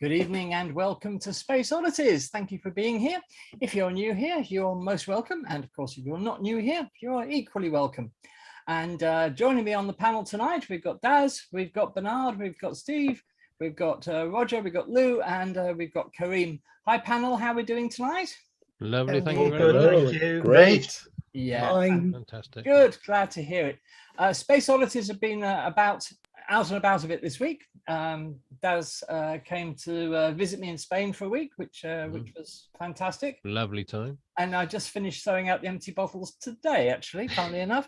Good evening and welcome to Space Oddities. Thank you for being here. If you're new here, you're most welcome. And of course, if you're not new here, you're equally welcome. And joining me on the panel tonight, we've got Daz, we've got Bernard, we've got Steve, we've got Roger, we've got Lou, and we've got Kareem. Hi panel, how are we doing tonight? Lovely, thank you very much. Thank you. Great. Yeah, Fantastic. Good, glad to hear it. Space Oddities have been out and about a bit this week. Daz came to visit me in Spain for a week, which was fantastic. Lovely time. And I just finished throwing out the empty bottles today, actually, funnily enough.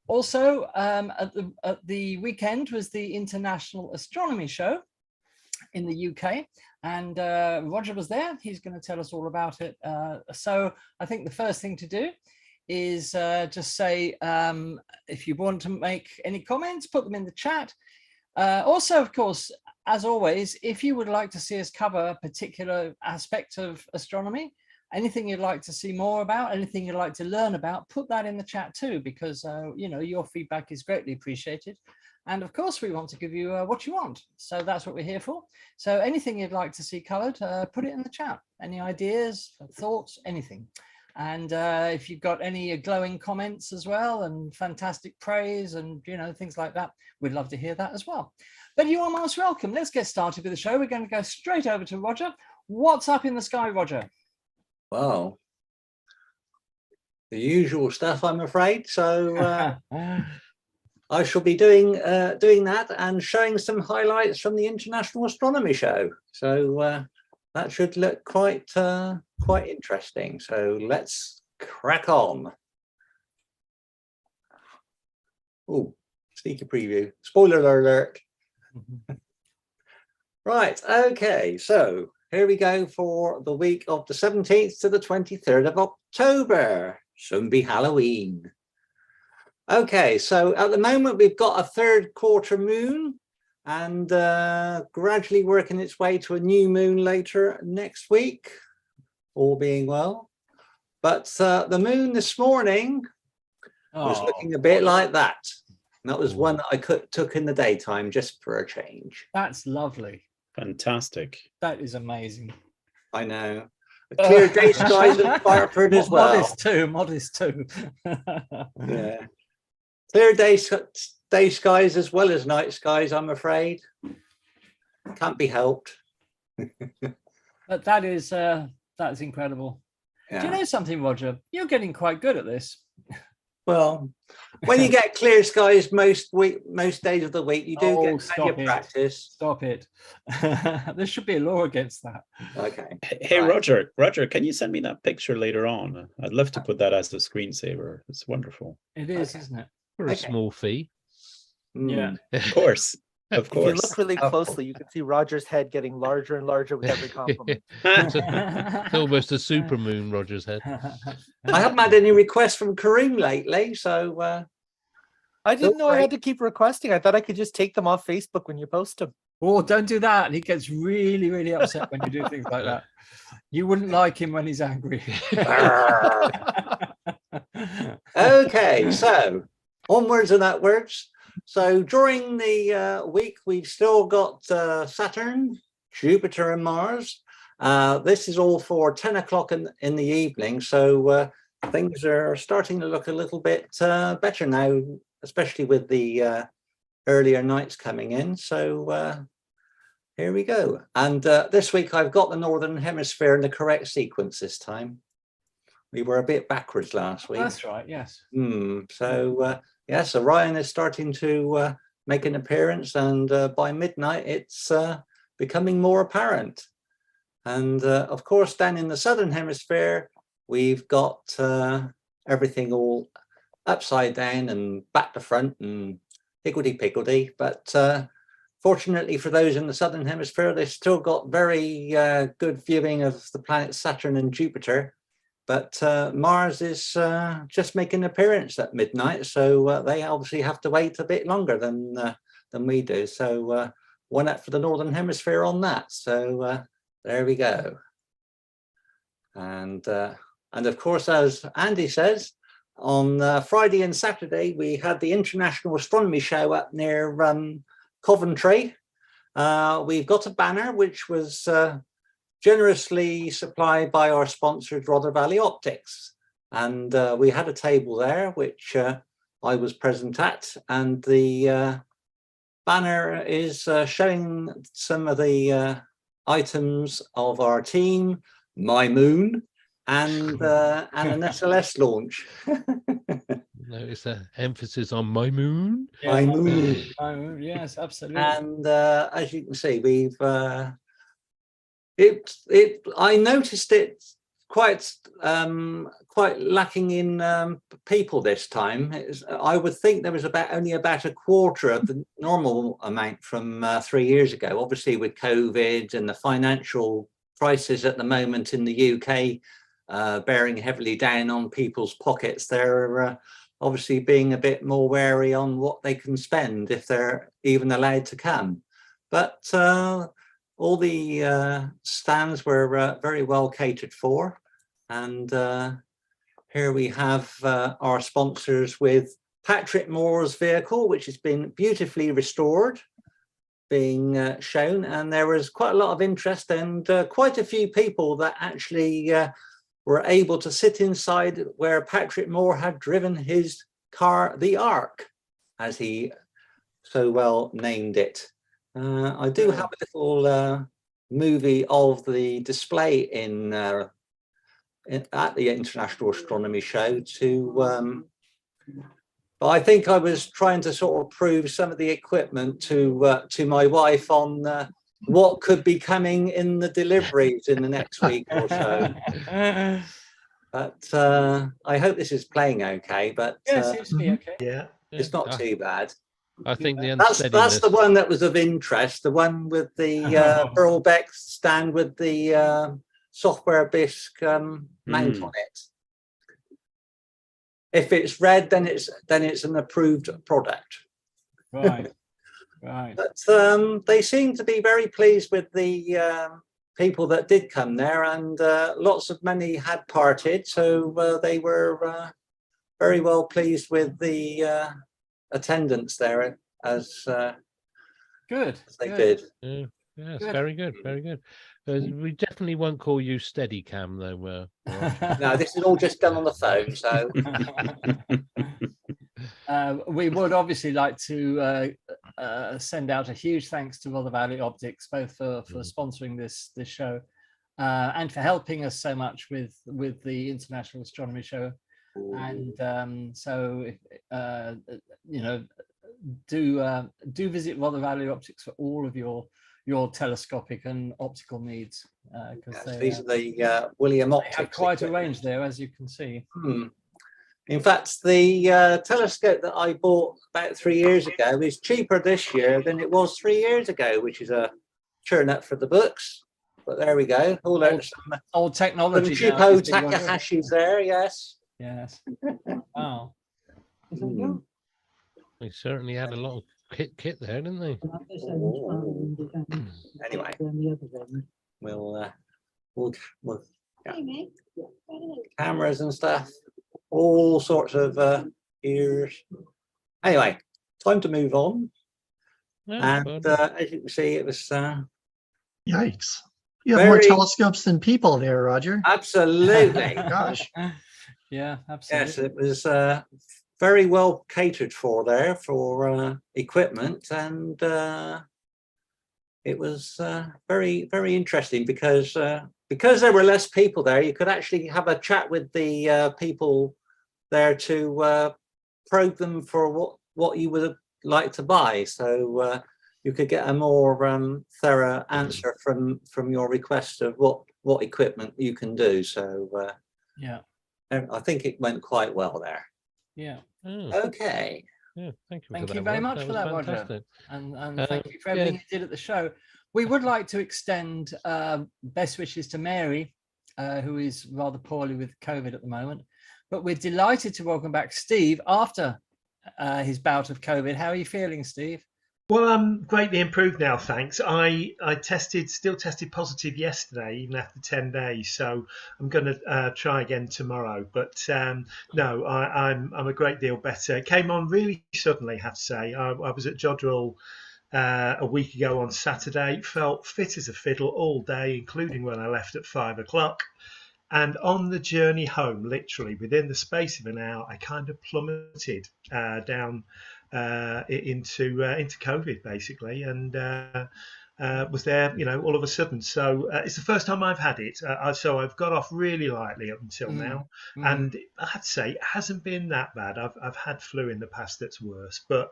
Also, at the weekend was the International Astronomy Show in the UK. And Roger was there. He's going to tell us all about it. So I think the first thing to do is just say, if you want to make any comments, put them in the chat. Also, of course, as always, if you would like to see us cover a particular aspect of astronomy, anything you'd like to see more about, anything you'd like to learn about, put that in the chat too, because you know, your feedback is greatly appreciated. And of course, we want to give you what you want. So that's what we're here for. So anything you'd like to see covered, put it in the chat. Any ideas, thoughts, anything. And if you've got any glowing comments as well and fantastic praise and, you know, things like that, we'd love to hear that as well. But you are most welcome. Let's get started with the show. We're going to go straight over to Roger. What's up in the sky, Roger? Well, the usual stuff, I'm afraid. So I shall be doing that and showing some highlights from the International Astronomy Show. So that should look quite interesting. So let's crack on. Oh, sneaky preview. Spoiler alert. Right, okay, so here we go for the week of the 17th to the 23rd of October. Soon be Halloween. Okay, so at the moment we've got a third quarter moon and gradually working its way to a new moon later next week, all being well. But the moon this morning was looking a bit like that. And that was one that I took in the daytime just for a change. That's lovely. Fantastic. That is amazing. I know. A clear day skies at Barford as well. Modest too. Yeah. Clear day skies as well as night skies, I'm afraid. Can't be helped. But that's incredible. Yeah. Do you know something, Roger? You're getting quite good at this. Well, when you get clear skies most days of the week, you do get plenty of practice. Stop it. There should be a law against that. Okay. Hey, right. Roger, can you send me that picture later on? I'd love to put that as the screensaver. It's wonderful. It is, isn't it? For a small fee. Yeah. Of course. Of course. If you look really closely, you can see Roger's head getting larger and larger with every compliment. It's almost a supermoon, Roger's head. I haven't had any requests from Kareem lately, so I didn't know I had to keep requesting. I thought I could just take them off Facebook when you post them. Oh, don't do that. He gets really, really upset when you do things like that. You wouldn't like him when he's angry. Okay, so onwards and upwards. So during the week, we've still got Saturn, Jupiter and Mars. This is all for 10 o'clock in the evening. So things are starting to look a little bit better now, especially with the earlier nights coming in. So here we go. And this week, I've got the Northern Hemisphere in the correct sequence this time. We were a bit backwards last week. That's right, yes. So yes, Orion is starting to make an appearance, and by midnight it's becoming more apparent. And of course, down in the Southern Hemisphere, we've got everything all upside down and back to front and higgledy-piggledy. But fortunately for those in the Southern Hemisphere, they've still got very good viewing of the planets Saturn and Jupiter. But Mars is just making an appearance at midnight, so they obviously have to wait a bit longer than we do. So one up for the Northern Hemisphere on that. So there we go. And of course, as Andy says, on Friday and Saturday we had the International Astronomy Show up near Coventry, we've got a banner which was generously supplied by our sponsors, Rother Valley Optics. And we had a table there, which I was present at. And the banner is showing some of the items of our team, My Moon, and an SLS launch. Notice that emphasis on my moon. My Moon. My moon, yes, absolutely. And as you can see, we've I noticed it quite lacking in people this time. I would think there was only about a quarter of the normal amount from 3 years ago. Obviously, with COVID and the financial crisis at the moment in the UK bearing heavily down on people's pockets, they're obviously being a bit more wary on what they can spend if they're even allowed to come. But all the stands were very well catered for. And here we have our sponsors with Patrick Moore's vehicle, which has been beautifully restored, being shown. And there was quite a lot of interest and quite a few people that actually were able to sit inside where Patrick Moore had driven his car, the Ark, as he so well named it. I do have a little movie of the display at the International Astronomy Show but I think I was trying to sort of prove some of the equipment to my wife on what could be coming in the deliveries in the next week or so. But I hope this is playing okay. But Yes, it seems to be okay. Yeah. it's not too bad. I think the That's unsteadiness. the one that was of interest. The one with the Burlbeck stand with the software bisque mount on it. If it's red, then it's an approved product. Right. Right. But they seem to be very pleased with the people that did come there, and lots of many had parted, so they were very well pleased with the attendance there as Good. they good. did. Yeah, yes, Good. very good, very good. We definitely won't call you Steadicam, though. No, this is all just done on the phone, so we would obviously like to send out a huge thanks to Rother Valley Optics, both for sponsoring this show and for helping us so much with the International Astronomy Show. And so, you know, do visit Rother Valley Optics for all of your telescopic and optical needs, because these are the William they Optics. have quite a range there, as you can see. In fact, the telescope that I bought about 3 years ago is cheaper this year than it was 3 years ago, which is a churn up for the books. But there we go. All some old technology. cheapo Takahashi's there, yes. Yes. Wow. They certainly had a lot of kit there, didn't they? Anyway, we'll cameras and stuff, all sorts of ears. Anyway, time to move on. Yeah, And well, as you can see, it was Yikes. You have more telescopes than people there, Roger. absolutely. Gosh. Yeah, absolutely. Yes, it was very well catered for there for equipment, and it was very, very interesting because there were less people there. You could actually have a chat with the people there to probe them for what you would like to buy. So you could get a more thorough answer from your request of what equipment you can do. So yeah, I think it went quite well there. yeah. Okay. Yeah, thank you. Thank for you that, very Rod. much for was that, Roger. fantastic. And thank you for everything you did at the show. We would like to extend best wishes to Mary, who is rather poorly with COVID at the moment. But we're delighted to welcome back Steve after his bout of COVID. How are you feeling, Steve? Well, I'm greatly improved now, thanks. I still tested positive yesterday, even after 10 days. So I'm going to try again tomorrow. But no, I'm a great deal better. It came on really suddenly, I have to say. I was at Jodrell a week ago on Saturday. Felt fit as a fiddle all day, including when I left at 5 o'clock. And on the journey home, literally within the space of an hour, I kind of plummeted down into COVID basically, and was there, all of a sudden. So it's the first time I've had it. So I've got off really lightly up until now, and I have to say it hasn't been that bad. I've had flu in the past that's worse, but.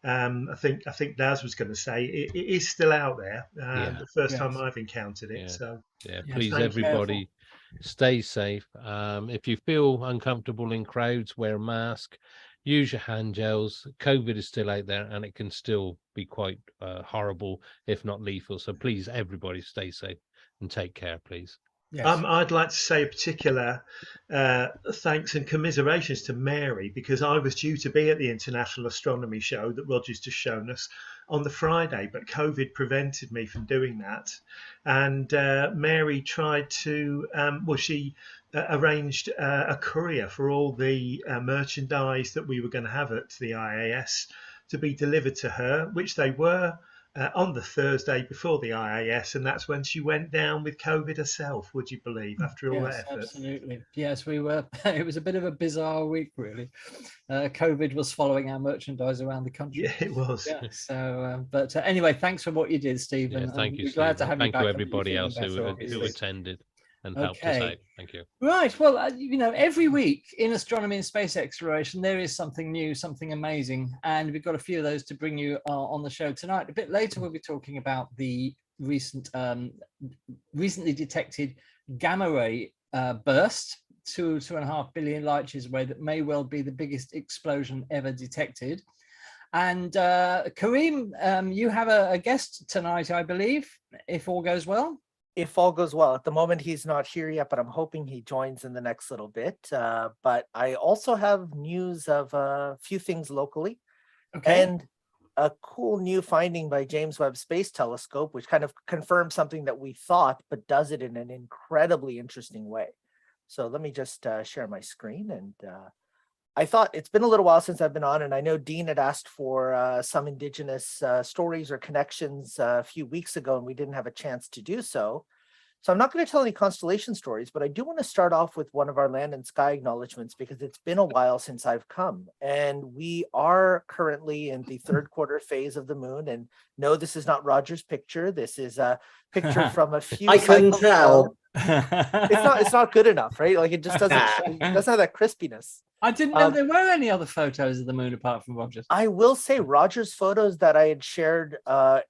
I think Daz was going to say it is still out there. The first time I've encountered it. So please, everybody, stay safe. If you feel uncomfortable in crowds, wear a mask, use your hand gels. COVID is still out there, and it can still be quite horrible, if not lethal. So please, everybody, stay safe and take care, please. Yes. I'd like to say a particular thanks and commiserations to Mary, because I was due to be at the International Astronomy show that Roger's just shown us on the Friday, but COVID prevented me from doing that. And Mary tried to, she arranged a courier for all the merchandise that we were going to have at the IAS to be delivered to her, which they were. On the Thursday before the IAS, and that's when she went down with COVID herself, would you believe, after all that effort? Absolutely. Yes, we were. It was a bit of a bizarre week, really. COVID was following our merchandise around the country. Yeah, it was. Yeah, so, but anyway, thanks for what you did, Stephen. Thank you, we're glad to have you back. Thank you, everybody else who attended and helped us out. Thank you. Right. Well, every week in astronomy and space exploration, there is something new, something amazing. And we've got a few of those to bring you on the show tonight. A bit later, we'll be talking about the recently detected gamma ray burst, 2.5 billion light years away, that may well be the biggest explosion ever detected. And Kareem, you have a guest tonight, I believe, if all goes well. If all goes well. At the moment, he's not here yet, but I'm hoping he joins in the next little bit. But I also have news of a few things locally. Okay. And a cool new finding by James Webb Space Telescope, which kind of confirms something that we thought, but does it in an incredibly interesting way. So let me just share my screen. And I thought it's been a little while since I've been on, and I know Dean had asked for some Indigenous stories or connections a few weeks ago, and we didn't have a chance to do so. So I'm not going to tell any constellation stories, but I do want to start off with one of our land and sky acknowledgements, because it's been a while since I've come. And we are currently in the third quarter phase of the moon. And no, this is not Roger's picture. This is a picture from a few I can tell. It's not good enough, right? Like, it just doesn't have that crispiness. I didn't know there were any other photos of the moon apart from Roger's. I will say Roger's photos that I had shared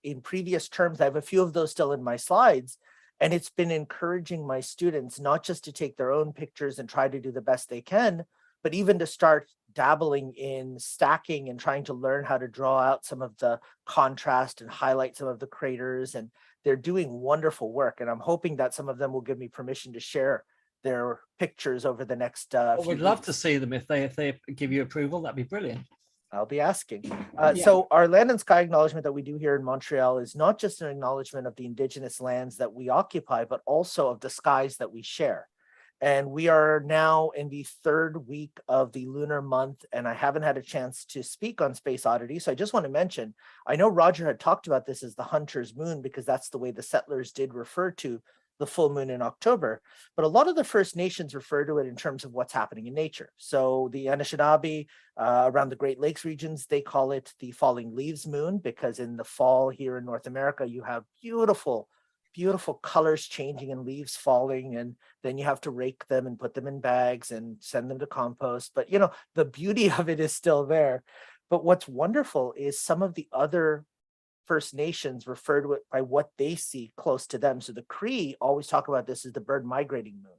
in previous terms, I have a few of those still in my slides. And it's been encouraging my students not just to take their own pictures and try to do the best they can, but even to start dabbling in stacking and trying to learn how to draw out some of the contrast and highlight some of the craters. And they're doing wonderful work. And I'm hoping that some of them will give me permission to share their pictures over the next few we'd love weeks. to see them if they give you approval. That'd be brilliant. I'll be asking. So our land and sky acknowledgement that we do here in Montreal is not just an acknowledgement of the Indigenous lands that we occupy, but also of the skies that we share. And we are now in the third week of the lunar month, and I haven't had a chance to speak on Space Oddities. So I just want to mention, I know Roger had talked about this as the hunter's moon, because that's the way the settlers did refer to the full moon in October, but a lot of the First Nations refer to it in terms of what's happening in nature. So the Anishinaabe around the Great Lakes regions, they call it the falling leaves moon, because in the fall here in North America, you have beautiful colors changing and leaves falling, and then you have to rake them and put them in bags and send them to compost. But the beauty of it is still there. But what's wonderful is some of the other First Nations refer to it by what they see close to them. So the Cree always talk about this as the bird migrating moon.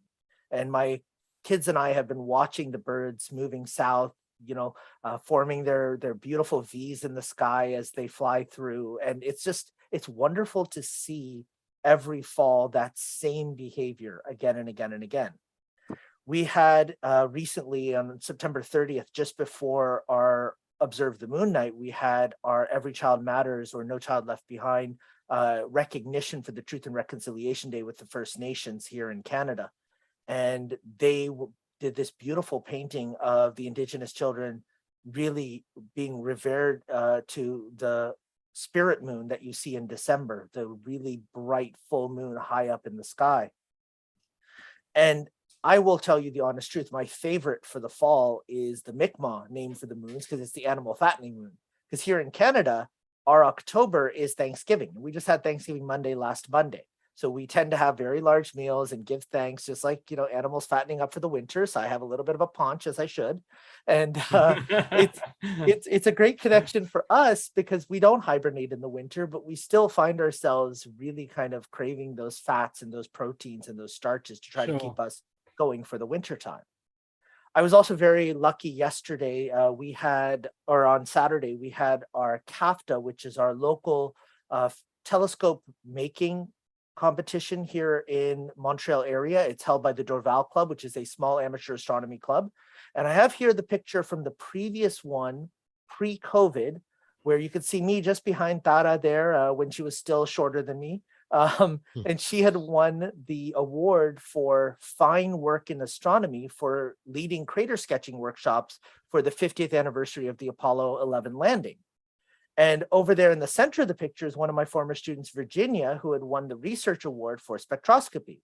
And my kids and I have been watching the birds moving south, forming their beautiful V's in the sky as they fly through. And it's wonderful to see every fall that same behavior again and again and again. We had recently on September 30th, just before our Observe the Moon night, we had our Every Child Matters or No Child Left Behind recognition for the Truth and Reconciliation Day with the First Nations here in Canada. And they did this beautiful painting of the Indigenous children really being revered to the spirit moon that you see in December, the really bright full moon high up in the sky. And I will tell you the honest truth, my favorite for the fall is the Mi'kmaq, named for the moons, because it's the animal fattening moon. Because here in Canada, our October is Thanksgiving. We just had Thanksgiving Monday last Monday. So we tend to have very large meals and give thanks, just like, you know, animals fattening up for the winter. So I have a little bit of a paunch, as I should. And it's a great connection for us because we don't hibernate in the winter, but we still find ourselves really kind of craving those fats and those proteins and those starches to try to keep us going for the winter time. I was also very lucky yesterday. On Saturday, we had our CAFTA, which is our local telescope making competition here in Montreal area. It's held by the Dorval Club, which is a small amateur astronomy club. And I have here the picture from the previous one, pre-COVID, where you could see me just behind Tara there when she was still shorter than me. And she had won the award for fine work in astronomy for leading crater sketching workshops for the 50th anniversary of the Apollo 11 landing. And over there in the center of the picture is one of my former students, Virginia, who had won the research award for spectroscopy.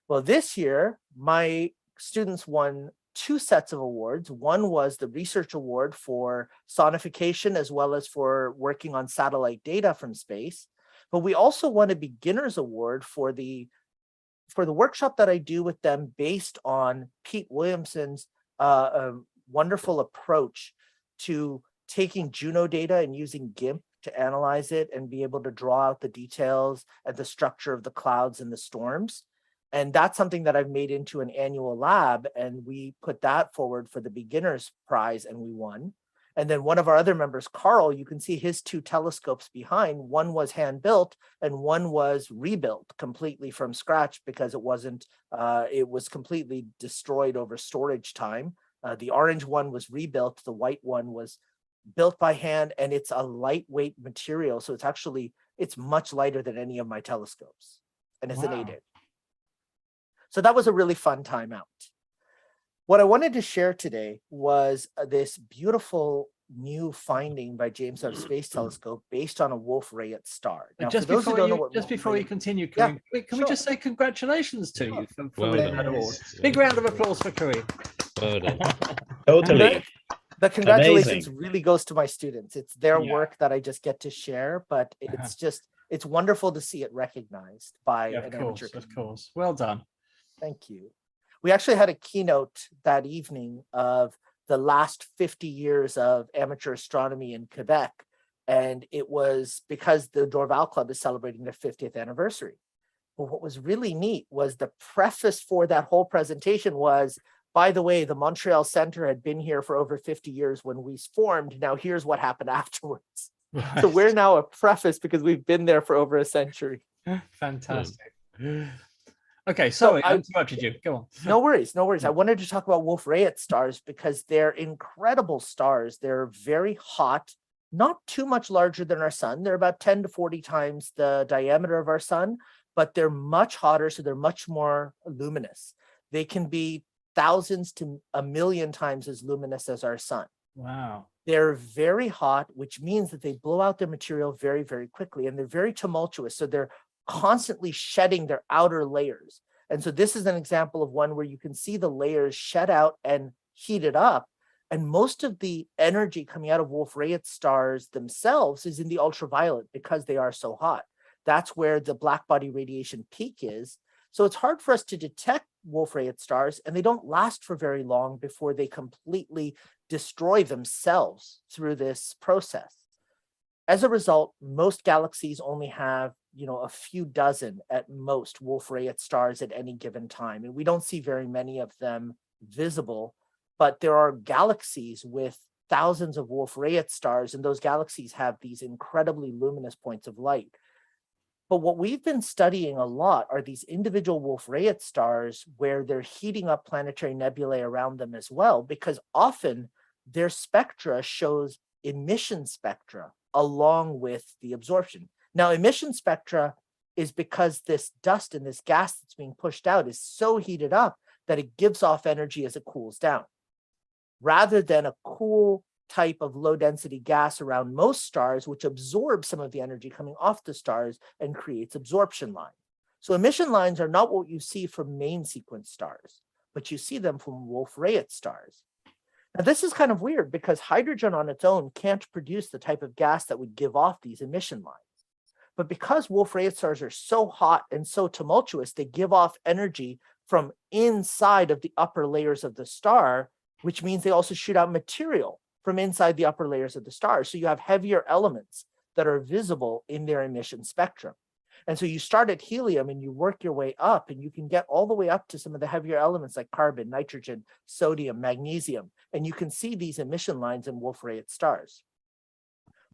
Well, this year, my students won 2 sets of awards. One was the research award for sonification, as well as for working on satellite data from space. But we also won a beginner's award for the workshop that I do with them based on Pete Williamson's wonderful approach to taking Juno data and using GIMP to analyze it and be able to draw out the details and the structure of the clouds and the storms. And that's something that I've made into an annual lab, and we put that forward for the beginner's prize and we won. And then one of our other members, Carl, you can see his 2 telescopes behind. One was hand-built and one was rebuilt completely from scratch because it was completely destroyed over storage time. The orange one was rebuilt, the white one was built by hand, and it's a lightweight material. So it's much lighter than any of my telescopes, and it's an 8-inch. So that was a really fun time out. What I wanted to share today was this beautiful new finding by James Webb Space Telescope based on a Wolf-Rayet star. Now, just for those who don't know what before you continue, yeah, Kareem, can we just say congratulations to you for winning that award? Yes. Big round of applause for Kareem. Well done. Totally. The congratulations Amazing. really goes to my students. It's their Yeah. work that I just get to share, but it's wonderful to see it recognized by an amateur community. Of course. Well done. Thank you. We actually had a keynote that evening of the last 50 years of amateur astronomy in Quebec. And it was because the Dorval Club is celebrating their 50th anniversary. But what was really neat was the preface for that whole presentation was, by the way, the Montreal Center had been here for over 50 years when we formed. Now here's what happened afterwards. Right. So we're now a preface because we've been there for over a century. Fantastic. Okay, so I interrupted you. Go on. No worries, no worries. I wanted to talk about Wolf-Rayet stars because they're incredible stars. They're very hot, not too much larger than our sun. They're about 10 to 40 times the diameter of our sun, but they're much hotter, so they're much more luminous. They can be thousands to 1 million times as luminous as our sun. Wow. They're very hot, which means that they blow out their material very, very quickly, and they're very tumultuous. So they're constantly shedding their outer layers. And so this is an example of one where you can see the layers shed out and heated up. And most of the energy coming out of Wolf-Rayet stars themselves is in the ultraviolet because they are so hot. That's where the black body radiation peak is. So it's hard for us to detect Wolf-Rayet stars, and they don't last for very long before they completely destroy themselves through this process. As a result, most galaxies only have, a few dozen at most Wolf-Rayet stars at any given time. And we don't see very many of them visible, but there are galaxies with thousands of Wolf-Rayet stars, and those galaxies have these incredibly luminous points of light. But what we've been studying a lot are these individual Wolf-Rayet stars where they're heating up planetary nebulae around them as well, because often their spectra shows emission spectra along with the absorption. Now, emission spectra is because this dust and this gas that's being pushed out is so heated up that it gives off energy as it cools down. Rather than a cool type of low density gas around most stars, which absorbs some of the energy coming off the stars and creates absorption lines. So emission lines are not what you see from main sequence stars, but you see them from Wolf-Rayet stars. Now, this is kind of weird because hydrogen on its own can't produce the type of gas that would give off these emission lines. But because Wolf-Rayet stars are so hot and so tumultuous, they give off energy from inside of the upper layers of the star, which means they also shoot out material from inside the upper layers of the star. So you have heavier elements that are visible in their emission spectrum. And so you start at helium and you work your way up, and you can get all the way up to some of the heavier elements like carbon, nitrogen, sodium, magnesium, and you can see these emission lines in Wolf-Rayet stars.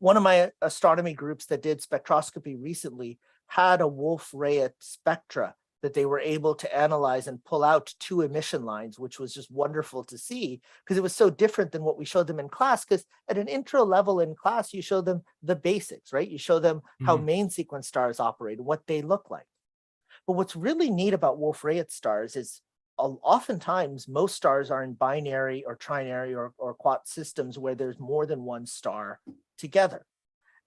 One of my astronomy groups that did spectroscopy recently had a Wolf-Rayet spectra that they were able to analyze and pull out 2 emission lines, which was just wonderful to see because it was so different than what we showed them in class. Because at an intro level in class, you show them the basics, right? You show them how main sequence stars operate and what they look like. But what's really neat about Wolf-Rayet stars is oftentimes most stars are in binary or trinary or quad systems where there's more than one star together.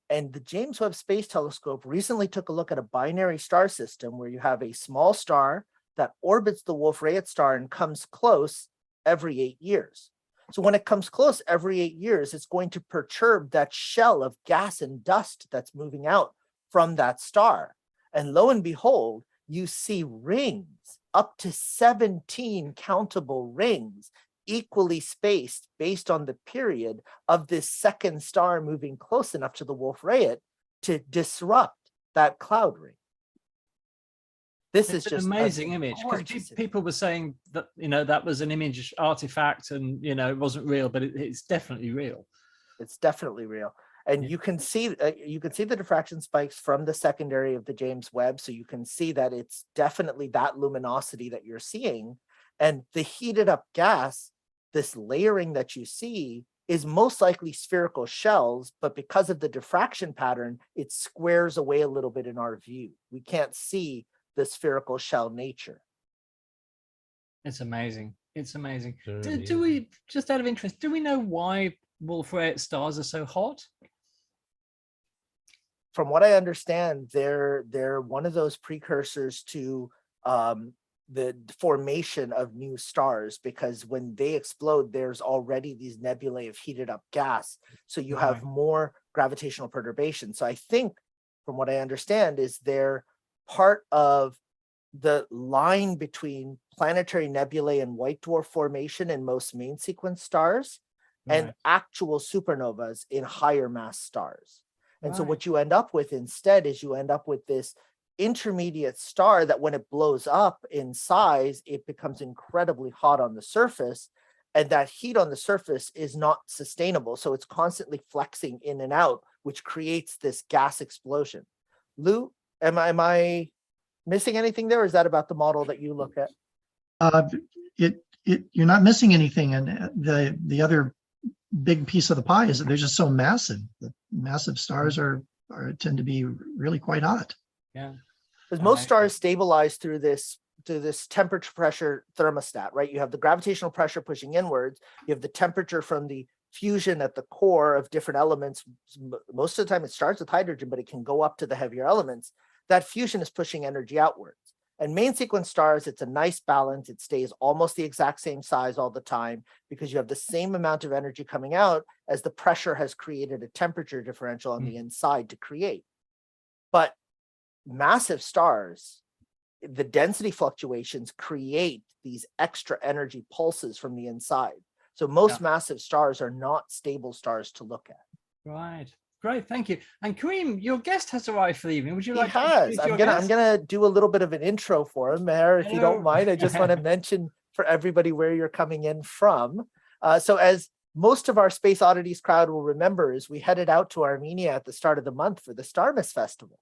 And the James Webb Space Telescope recently took a look at a binary star system where you have a small star that orbits the Wolf-Rayet star and comes close every 8 years. So when it comes close every 8 years, it's going to perturb that shell of gas and dust that's moving out from that star. And lo and behold, you see rings, up to 17 countable rings, equally spaced based on the period of this second star moving close enough to the Wolf-Rayet to disrupt that cloud ring. This is just an amazing image, because people were saying that, you know, that was an image artifact and, you know, it wasn't real, but it's definitely real. It's definitely real. And you can see the diffraction spikes from the secondary of the James Webb. So you can see that it's definitely that luminosity that you're seeing. And the heated up gas, this layering that you see, is most likely spherical shells, but because of the diffraction pattern, it squares away a little bit in our view. We can't see the spherical shell nature. It's amazing. It's amazing. Really Do we, just out of interest, do we know why Wolf-Rayet stars are so hot? From what I understand, they're one of those precursors to the formation of new stars, because when they explode, there's already these nebulae of heated up gas. So you have more gravitational perturbation. So I think, from what I understand, is they're part of the line between planetary nebulae and white dwarf formation in most main sequence stars and actual supernovas in higher mass stars. And so what you end up with instead is you end up with this intermediate star that when it blows up in size, it becomes incredibly hot on the surface. And that heat on the surface is not sustainable. So it's constantly flexing in and out, which creates this gas explosion. Lou, am I missing anything there? Or is that about the model that you look at? You're not missing anything. And the other big piece of the pie is that they're just so massive. The massive stars tend to be really quite hot. Yeah. Because most stars stabilize through this temperature pressure thermostat, right? You have the gravitational pressure pushing inwards. You have the temperature from the fusion at the core of different elements. Most of the time it starts with hydrogen, but it can go up to the heavier elements. That fusion is pushing energy outwards. And main sequence stars, it's a nice balance. It stays almost the exact same size all the time because you have the same amount of energy coming out as the pressure has created a temperature differential on the inside to create. But massive stars, the density fluctuations create these extra energy pulses from the inside. So most massive stars are not stable stars to look at. Right. Great, thank you. And Kareem, your guest has arrived for the evening. Would you like to introduce your guest? I'm gonna do a little bit of an intro for him, Mher, if you don't mind. I just want to mention for everybody where you're coming in from. So as most of our Space Oddities crowd will remember, is we headed out to Armenia at the start of the month for the Starmus Festival.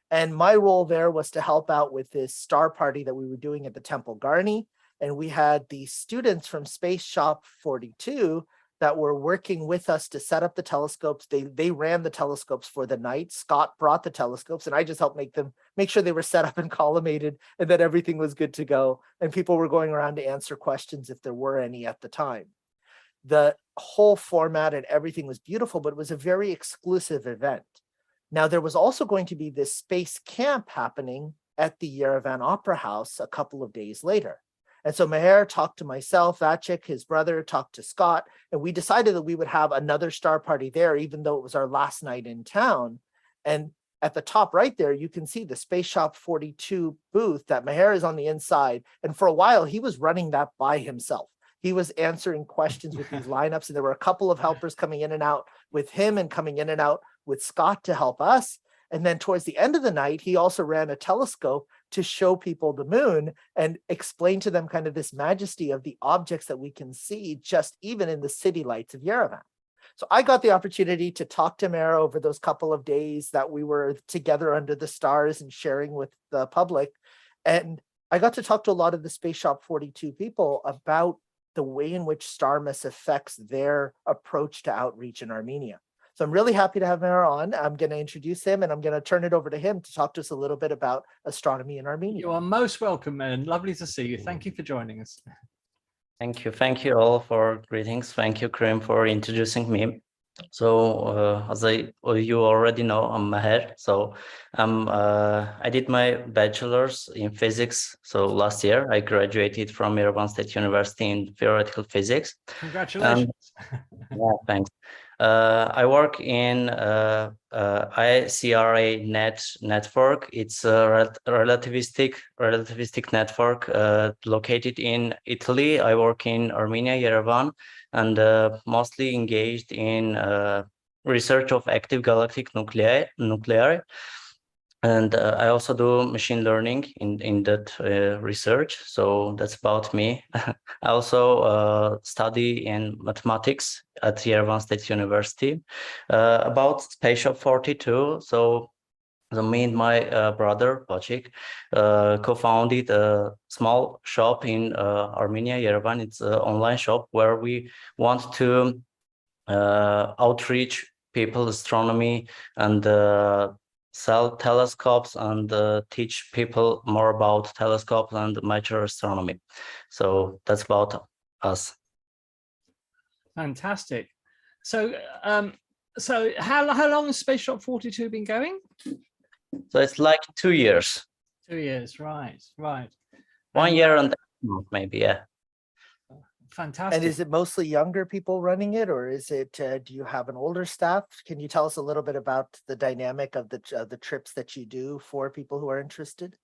And my role there was to help out with this star party that we were doing at the Temple Garni. And we had the students from Space Shop 42 that were working with us to set up the telescopes. They ran the telescopes for the night. Scott brought the telescopes, and I just helped make sure they were set up and collimated and that everything was good to go. And people were going around to answer questions if there were any at the time. The whole format and everything was beautiful, but it was a very exclusive event. Now, there was also going to be this space camp happening at the Yerevan Opera House a couple of days later. And so Mher talked to myself, Vachik, his brother, talked to Scott, and we decided that we would have another star party there, even though it was our last night in town. And at the top right there, you can see the Space Shop 42 booth that Mher is on the inside. And for a while, he was running that by himself. He was answering questions with these lineups, and there were a couple of helpers coming in and out with him and coming in and out with Scott to help us. And then towards the end of the night, he also ran a telescope to show people the moon and explain to them kind of this majesty of the objects that we can see just even in the city lights of Yerevan. So I got the opportunity to talk to Mher over those couple of days that we were together under the stars and sharing with the public. And I got to talk to a lot of the Space Shop 42 people about the way in which StarMess affects their approach to outreach in Armenia. So I'm really happy to have Mher on. I'm going to introduce him, and I'm going to turn it over to him to talk to us a little bit about astronomy in Armenia. You are most welcome, and lovely to see you. Thank you for joining us. Thank you. Thank you all for greetings. Thank you, Karim, for introducing me. So as you already know, I'm Mher. So I did my bachelor's in physics. So last year I graduated from Yerevan State University in theoretical physics. Congratulations. Yeah, thanks. I work in ICRA network. It's a relativistic network located in Italy. I work in Armenia, Yerevan, and mostly engaged in research of active galactic nuclei. And I also do machine learning in that research. So that's about me. I also study in mathematics at Yerevan State University. About Space Shop 42. So me and my brother, Vachik, co-founded a small shop in Armenia, Yerevan. It's an online shop where we want to outreach people astronomy and sell telescopes and teach people more about telescopes and amateur astronomy. So that's about us. Fantastic. So, how long has Space Shop 42 been going? So it's like 2 years. 2 years, right. 1 year and a month, maybe, yeah. Fantastic. And is it mostly younger people running it, or is it? Do you have an older staff? Can you tell us a little bit about the dynamic of the trips that you do for people who are interested?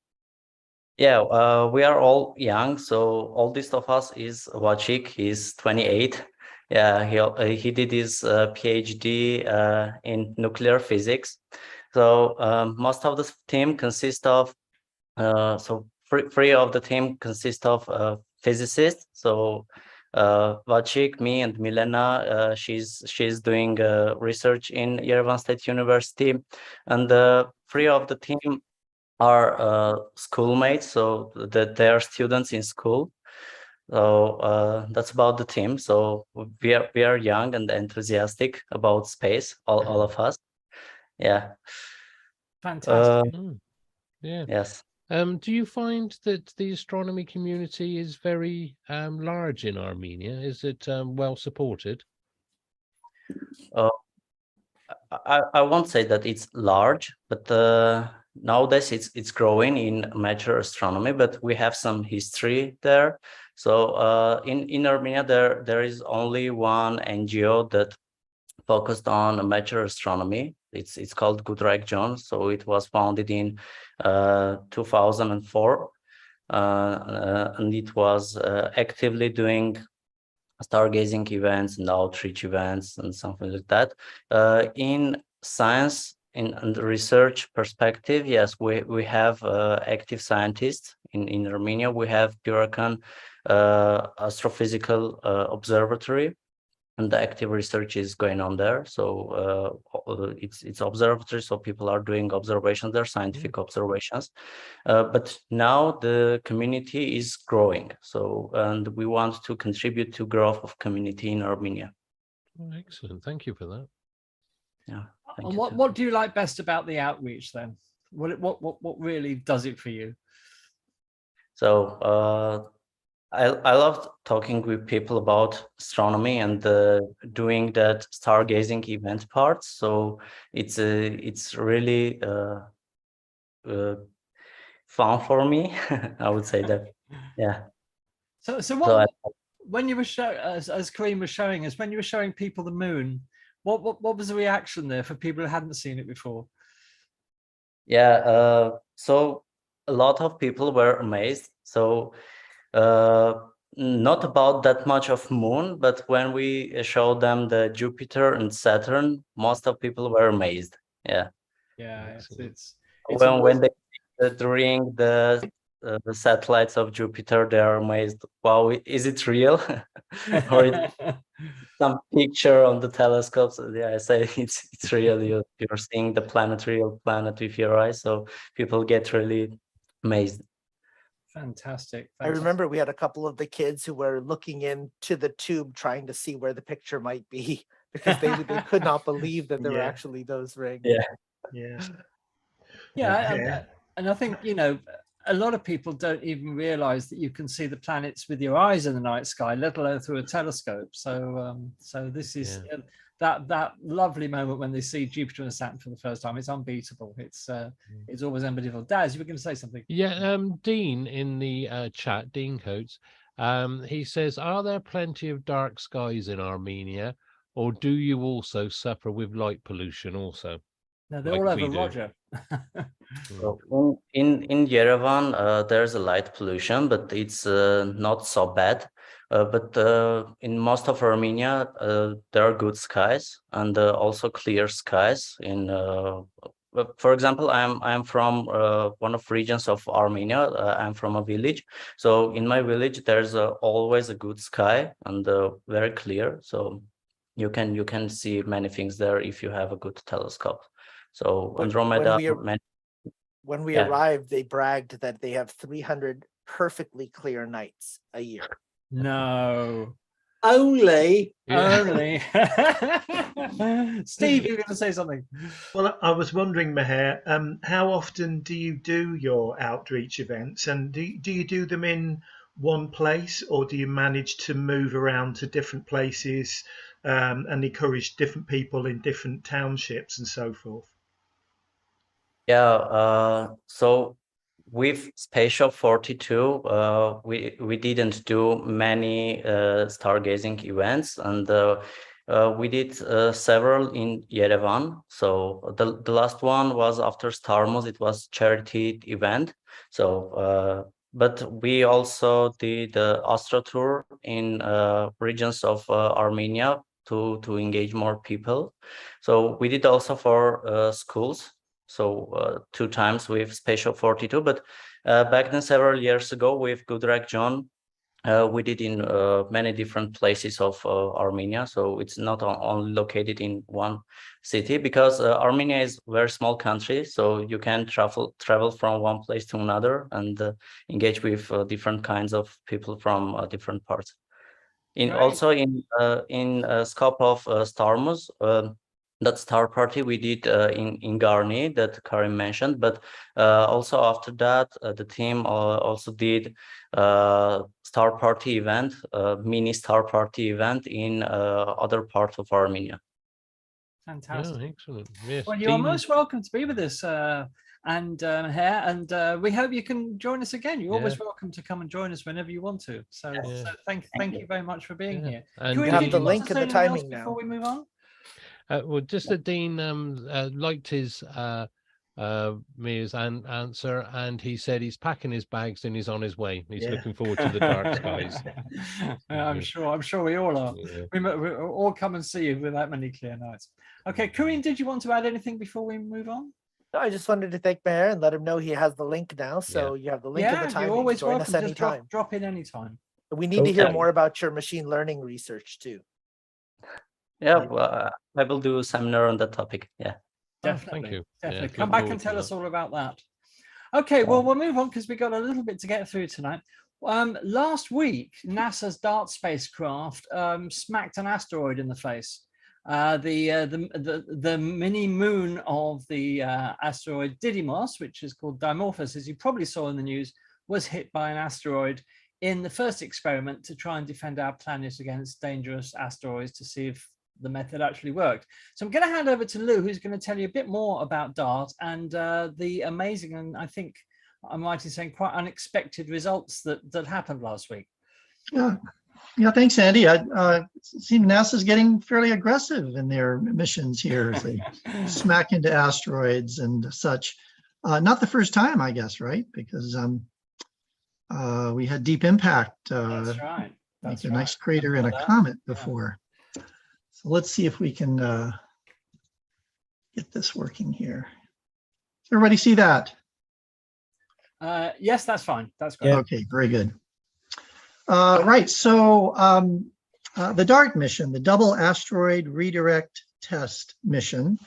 Yeah, we are all young. So oldest of us is Vachik. He's 28. Yeah, he did his PhD in nuclear physics. So most of the team consists of three of the team consist of physicists. So Vachik, me, and Milena. She's doing research in Yerevan State University, and three of the team are schoolmates, so that they are students in school. So that's about the team. So we are young and enthusiastic about space, all of us. Yeah. Fantastic. Yeah. Yes. Do you find that the astronomy community is very large in Armenia? Is it well supported? I won't say that it's large, but nowadays it's growing in amateur astronomy. But we have some history there. So in Armenia there is only one NGO that focused on amateur astronomy. It's called Goodrich Jones. So it was founded in 2004, and it was actively doing stargazing events and outreach events and something like that. In science, in the research perspective, yes, we have active scientists in Armenia. We have Purakan Astrophysical Observatory, and the active research is going on there. So it's observatory, so people are doing observations there, scientific observations. But now the community is growing. So, and we want to contribute to growth of community in Armenia. Oh, excellent. Thank you for that. Yeah. And what do you like best about the outreach then? What really does it for you? So I love talking with people about astronomy and doing that stargazing event part. So it's really fun for me. I would say that. Yeah. So So what when you were showing, as Kareem was showing us, when you were showing people the moon, what was the reaction there for people who hadn't seen it before? yeah, so a lot of people were amazed. So not about that much of moon, but when we showed them the Jupiter and Saturn, most of people were amazed. Yeah. Yeah, it's When they during the satellites of Jupiter, they are amazed. Wow, is it real? Or it's some picture on the telescopes? Yeah, I say it's real. You're seeing the real planet with your eyes. So people get really amazed. fantastic. I remember we had a couple of the kids who were looking into the tube trying to see where the picture might be because they could not believe that there were actually those rings. Yeah, and I think, you know, a lot of people don't even realize that you can see the planets with your eyes in the night sky, let alone through a telescope. So so this is that lovely moment when they see Jupiter and Saturn for the first time. It's unbeatable. It's always unbelievable. Daz, you were going to say something? Yeah, Dean in the chat, Dean Coates, he says, are there plenty of dark skies in Armenia, or do you also suffer with light pollution also? No, they're all over Roger. So in Yerevan, there's a light pollution, but it's not so bad. But in most of Armenia, there are good skies and also clear skies. For example, I'm from one of regions of Armenia. I'm from a village, so in my village there's always a good sky and very clear. So you can see many things there if you have a good telescope. So Andromeda. When we arrived, they bragged that they have 300 perfectly clear nights a year. No. Only. Steve, you were going to say something. Well, I was wondering, Mher, how often do you do your outreach events, and do you do them in one place, or do you manage to move around to different places and encourage different people in different townships and so forth? Yeah, so with Spatial 42, we didn't do many stargazing events, and we did several in Yerevan. So the last one was after Starmus. It was charity event. So but we also did the Astro tour in regions of Armenia to engage more people. So we did also for schools. So 2 times with Spatial 42, but back then, several years ago, with Gudrak John, we did in many different places of Armenia. So it's not only located in one city, because Armenia is a very small country. So you can travel from one place to another and engage with different kinds of people from different parts. Also in scope of Starmus, that star party we did in Garni that Karim mentioned, but also after that the team also did star party event, mini star party event in other parts of Armenia. Fantastic. Yeah, excellent. Yes, well, you are most welcome to be with us, and Mher, and we hope you can join us again. You're always welcome to come and join us whenever you want to. So, so thank you very much for being here. And we have the link and the timing now. Before we move on. Well, just that Dean liked his Mher's answer, and he said he's packing his bags and he's on his way. He's looking forward to the dark skies. I'm sure we all are. We'll all come and see you without many clear nights. Okay, Kareem, did you want to add anything before we move on? No, I just wanted to thank Mher and let him know he has the link now. So you have the link and the timing. You're always join welcome. us anytime. Drop in anytime. We need to hear more about your machine learning research too. Yeah, well, I will do a seminar on that topic. Yeah. Definitely. Thank you. Definitely. Come back and tell us all about that. Okay, well, we'll move on because we've got a little bit to get through tonight. Last week, NASA's DART spacecraft smacked an asteroid in the face. The mini moon of the asteroid Didymos, which is called Dimorphos, as you probably saw in the news, was hit by an asteroid in the first experiment to try and defend our planet against dangerous asteroids to see if the method actually worked. So I'm going to hand over to Lou, who's going to tell you a bit more about DART and the amazing, and I think I'm right in saying quite unexpected results that happened last week. Yeah, thanks, Andy. It seems NASA's getting fairly aggressive in their missions here as they smack into asteroids and such. Not the first time, I guess, right? Because we had Deep Impact, That's right. like a nice crater in a comet before. Yeah. So let's see if we can get this working here. Does everybody see that? Yes, that's fine. That's great. Yeah. Okay, very good. Right, so the DART mission, the Double Asteroid Redirect Test mission,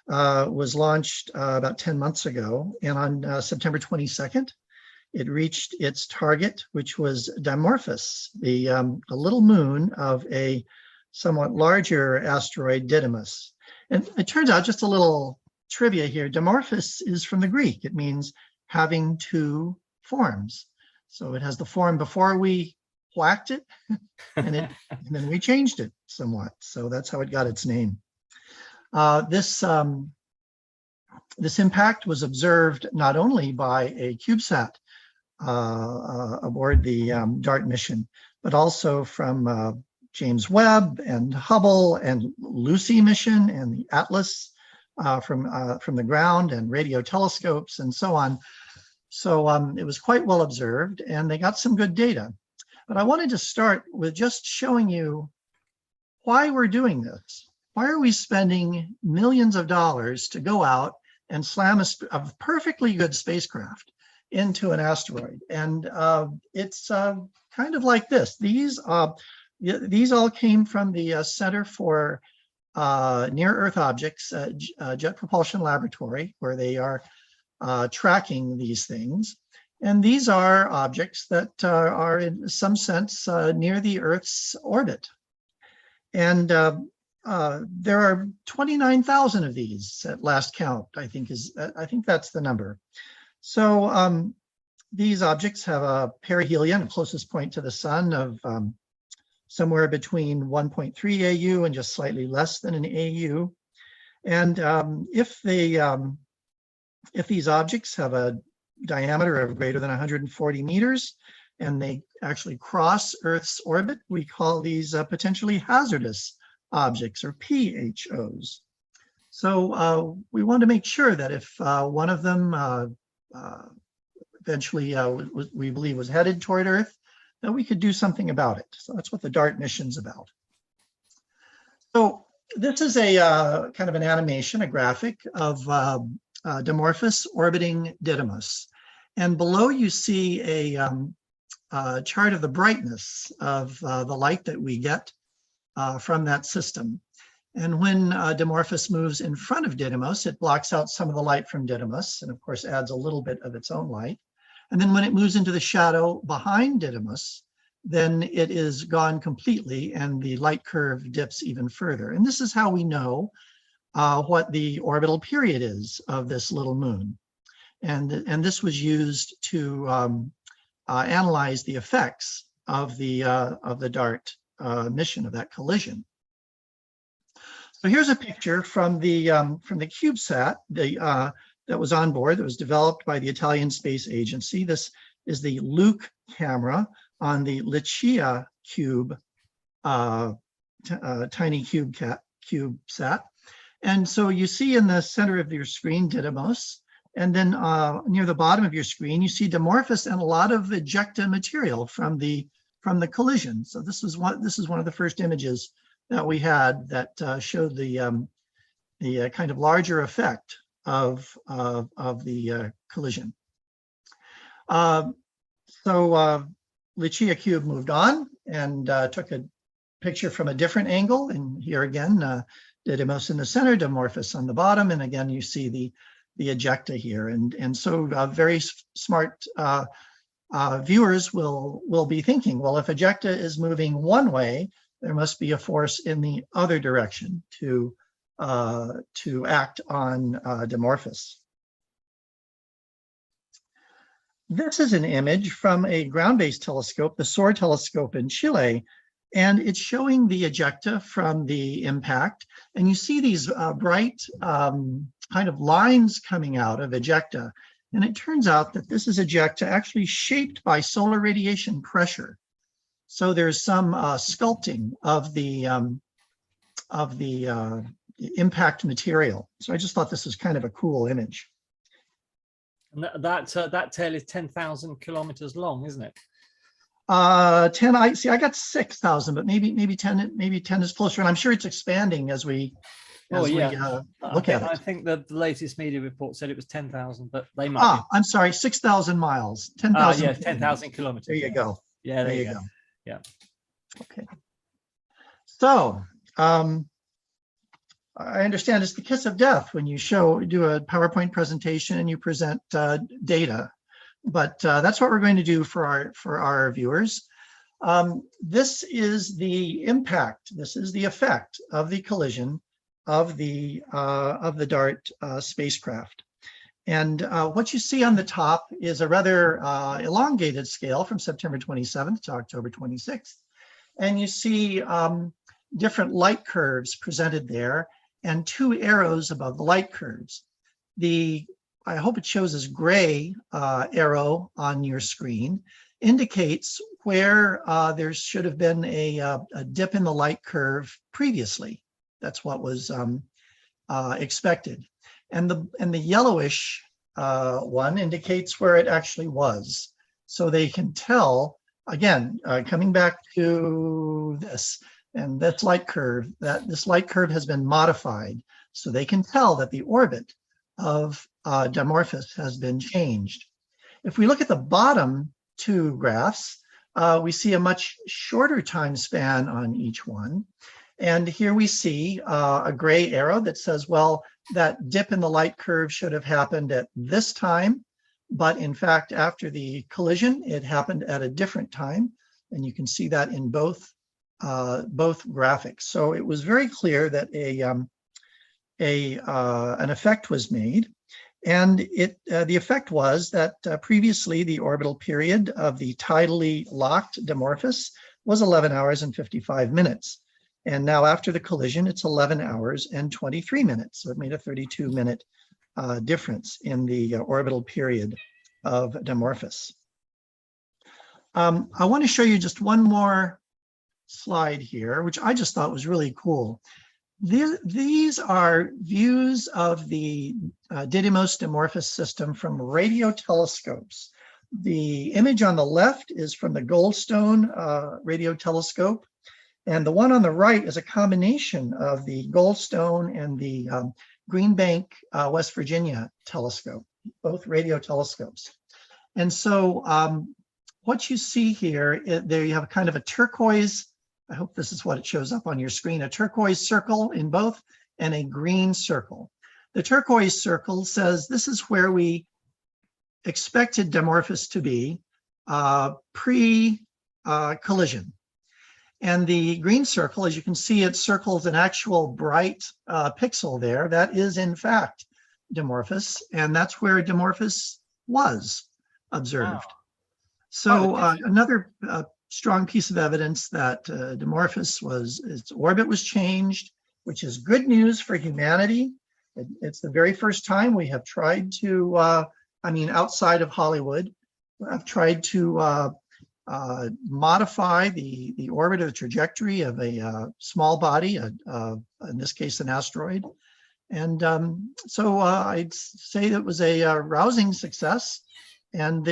was launched about 10 months ago, and on September 22nd, it reached its target, which was Dimorphos, the little moon of a somewhat larger asteroid, Didymos. And it turns out, just a little trivia here, Dimorphos is from the Greek. It means having two forms. So it has the form before we whacked it, and then we changed it somewhat. So that's how it got its name. This impact was observed not only by a CubeSat aboard the DART mission, but also from James Webb and Hubble and Lucy mission and the Atlas from the ground and radio telescopes and so on. So it was quite well observed, and they got some good data. But I wanted to start with just showing you why we're doing this. Why are we spending millions of dollars to go out and slam a perfectly good spacecraft into an asteroid? And it's kind of like this. These all came from the Center for Near Earth Objects, Jet Propulsion Laboratory, where they are tracking these things. And these are objects that are in some sense near the Earth's orbit. And there are 29,000 of these at last count, I think that's the number. So these objects have a perihelion, closest point to the sun, of somewhere between 1.3 AU and just slightly less than an AU. And if these objects have a diameter of greater than 140 meters, and they actually cross Earth's orbit, we call these potentially hazardous objects, or PHOs. So we want to make sure that if one of them eventually we believe was headed toward Earth, that we could do something about it. So that's what the DART mission's about. So this is a kind of an animation, a graphic of Dimorphos orbiting Didymos. And below you see a chart of the brightness of the light that we get from that system. And when Dimorphos moves in front of Didymos, it blocks out some of the light from Didymos, and of course adds a little bit of its own light. And then when it moves into the shadow behind Didymos, then it is gone completely, and the light curve dips even further. And this is how we know what the orbital period is of this little moon. And this was used to analyze the effects of the DART mission, of that collision. So here's a picture from the CubeSat that was on board, that was developed by the Italian Space Agency. This is the Luke camera on the Licia cube, tiny CubeSat. And so you see in the center of your screen Didymos, and then near the bottom of your screen you see Dimorphos and a lot of ejecta material from the collision. So this is one of the first images that we had that showed the kind of larger effect of the collision. So Licia cube moved on and took a picture from a different angle, and here again Didymos in the center, Dimorphos on the bottom, and again you see the ejecta here, and so very smart viewers will be thinking, well, if ejecta is moving one way, there must be a force in the other direction to act on Dimorphos. This is an image from a ground-based telescope, the SOAR telescope in Chile, and it's showing the ejecta from the impact. And you see these bright kind of lines coming out of ejecta. And it turns out that this is ejecta actually shaped by solar radiation pressure. So there's some sculpting of the impact material. So I just thought this was kind of a cool image. And that tail is 10,000 kilometers long, isn't it? 10. I got 6,000, but maybe 10. Maybe 10 is closer, and I'm sure it's expanding as we look at it. I think that the latest media report said it was 10,000, but they might. Be. I'm sorry, 6,000 miles. 10,000. Yeah, 10,000 kilometers. There you go. Yeah, there you go. Yeah. Okay. So I understand it's the kiss of death when you do a PowerPoint presentation and you present data, but that's what we're going to do for our viewers. This is the impact. This is the effect of the collision of the DART spacecraft. And what you see on the top is a rather elongated scale from September 27th to October 26th. And you see different light curves presented there and two arrows above the light curves. I hope it shows as gray arrow on your screen indicates where there should have been a dip in the light curve previously. That's what was expected. And the yellowish one indicates where it actually was. So they can tell, again, coming back to this, and this light curve, that this light curve has been modified. So they can tell that the orbit of Dimorphos has been changed. If we look at the bottom two graphs, we see a much shorter time span on each one. And here we see a gray arrow that says, well, that dip in the light curve should have happened at this time. But in fact, after the collision, it happened at a different time. And you can see that in both graphics. So it was very clear that an effect was made. And the effect was that previously the orbital period of the tidally locked Dimorphos was 11 hours and 55 minutes. And now after the collision, it's 11 hours and 23 minutes. So it made a 32-minute difference in the orbital period of Dimorphos. I want to show you just one more slide here, which I just thought was really cool. These are views of the Didymos Dimorphos system from radio telescopes. The image on the left is from the Goldstone radio telescope, and the one on the right is a combination of the Goldstone and the Green Bank, West Virginia telescope, both radio telescopes. And so what you see here, there you have kind of a turquoise, I hope this is what it shows up on your screen, a turquoise circle in both and a green circle. The turquoise circle says this is where we expected Dimorphos to be pre-collision. And the green circle, as you can see, it circles an actual bright pixel there. That is, in fact, Dimorphos, and that's where Dimorphos was observed. Wow. So another strong piece of evidence that Dimorphos its orbit was changed, which is good news for humanity. It's the very first time we have tried to, outside of Hollywood, I've tried to modify the orbit or the trajectory of a small body, in this case, an asteroid. And so I'd say that was a rousing success. And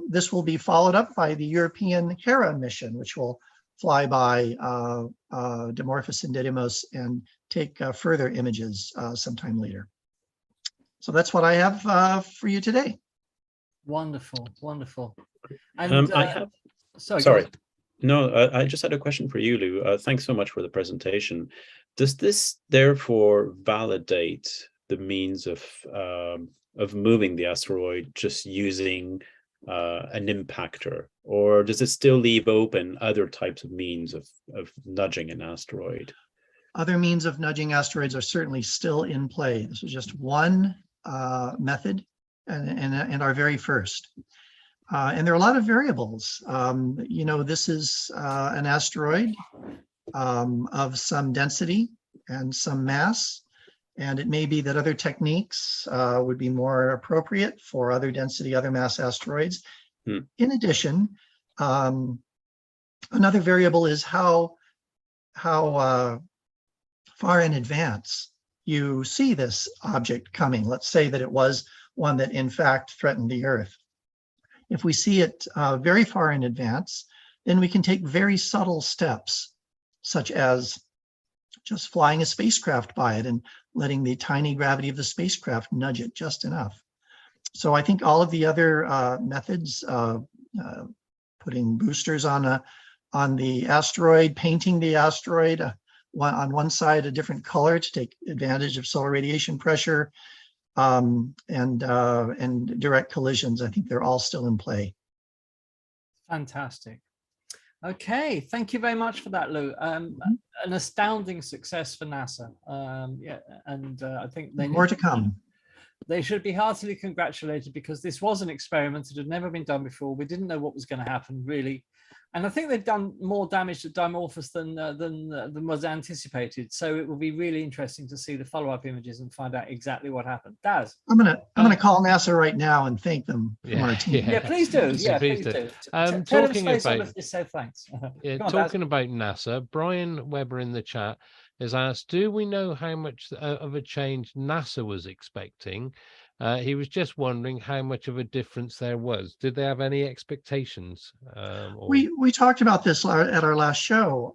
this will be followed up by the European Hera mission, which will fly by Dimorphos and Didymos and take further images sometime later. So that's what I have for you today. Wonderful, wonderful. And I have. Sorry. No, I just had a question for you, Lou. Thanks so much for the presentation. Does this therefore validate the means of moving the asteroid just using an impactor, or does it still leave open other types of means of nudging an asteroid? Other means of nudging asteroids are certainly still in play. This is just one method and our very first. And there are a lot of variables. You know, this is an asteroid of some density and some mass. And it may be that other techniques would be more appropriate for other density, other mass asteroids. In addition, another variable is how far in advance you see this object coming. Let's say that it was one that in fact threatened the Earth. If we see it very far in advance, then we can take very subtle steps, such as just flying a spacecraft by it and letting the tiny gravity of the spacecraft nudge it just enough. So I think all of the other methods, putting boosters on the asteroid, painting the asteroid on one side a different color to take advantage of solar radiation pressure, and direct collisions, I think they're all still in play. Fantastic. Okay, thank you very much for that, Lou. An astounding success for NASA. Yeah, and I think they more to come. They should be heartily congratulated, because this was an experiment that had never been done before. We didn't know what was going to happen, really. And I think they've done more damage to Dimorphos than was anticipated. So it will be really interesting to see the follow-up images and find out exactly what happened. Daz, I'm gonna call NASA right now and thank them from our team. Yeah, please do. Yeah, please do. Talking about say thanks. Yeah, on, talking about NASA, Brian Weber in the chat has asked, do we know how much of a change NASA was expecting? He was just wondering how much of a difference there was. Did they have any expectations? We talked about this at our last show.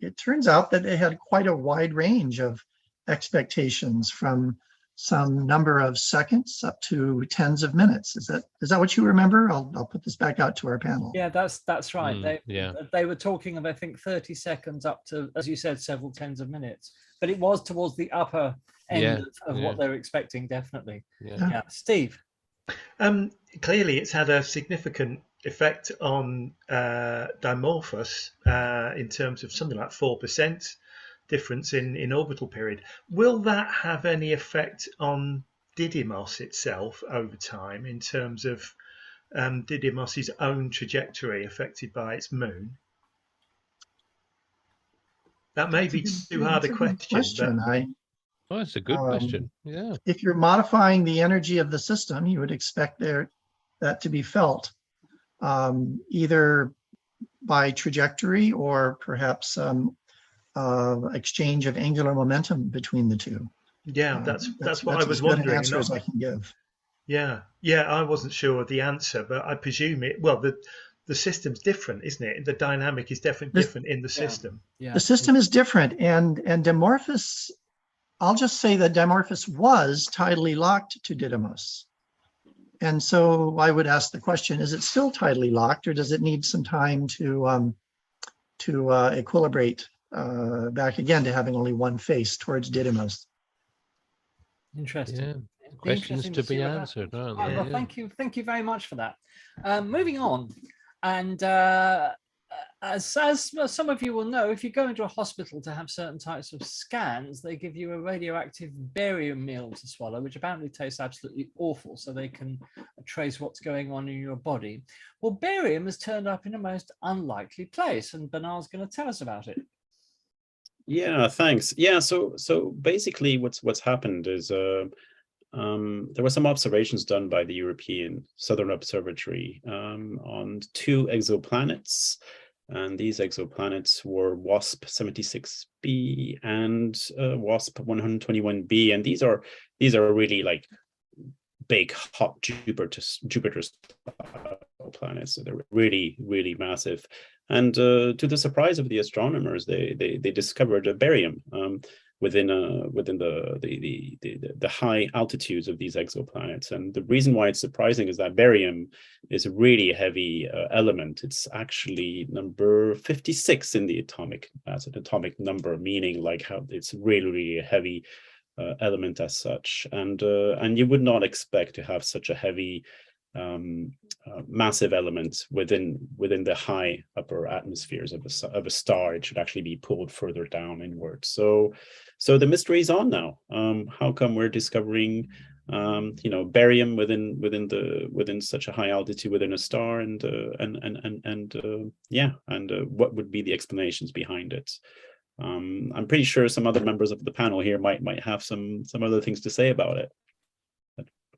It turns out that they had quite a wide range of expectations, from some number of seconds up to tens of minutes. Is that what you remember? I'll put this back out to our panel. Yeah, that's right. They were talking of, I think, 30 seconds up to, as you said, several tens of minutes. But it was towards the upper end of what they're expecting, definitely. Yeah. Steve. Clearly, it's had a significant effect on Dimorphos in terms of something like 4% difference in orbital period. Will that have any effect on Didymos itself over time, in terms of Didymos's own trajectory affected by its moon? That may be too hard a question. Well, that's a good question. Yeah. If you're modifying the energy of the system, you would expect that to be felt either by trajectory or perhaps exchange of angular momentum between the two. Yeah, that's what I was wondering. Answer as I can give. Yeah, I wasn't sure of the answer, but I presume it. Well, the system's different, isn't it? The dynamic is definitely different in the system. Yeah. The system is different, and Dimorphos. I'll just say that Dimorphos was tidally locked to Didymos. And so I would ask the question, is it still tidally locked, or does it need some time to equilibrate back again to having only one face towards Didymos? Interesting. Yeah. Questions to be answered, aren't they? Well, thank you very much for that. Moving on, and as some of you will know, if you go into a hospital to have certain types of scans, they give you a radioactive barium meal to swallow, which apparently tastes absolutely awful, so they can trace what's going on in your body. Well, barium has turned up in a most unlikely place, and Bernard's going to tell us about it. Yeah, thanks. Yeah, so basically what's happened is there were some observations done by the European Southern Observatory on 2 exoplanets. And these exoplanets were WASP 76b and WASP 121b, and these are really like big hot Jupiter planets. So they're really massive. And to the surprise of the astronomers, they discovered a barium within the high altitudes of these exoplanets. And the reason why it's surprising is that barium is a really heavy element. It's actually number 56 in the atomic number, meaning like how it's really a heavy element as such. And you would not expect to have such a heavy massive element within the high upper atmospheres of a star. It should actually be pulled further down inward. So the mystery is on now. How come we're discovering you know, barium within such a high altitude within a star, and what would be the explanations behind it? I'm pretty sure some other members of the panel here might have some other things to say about it.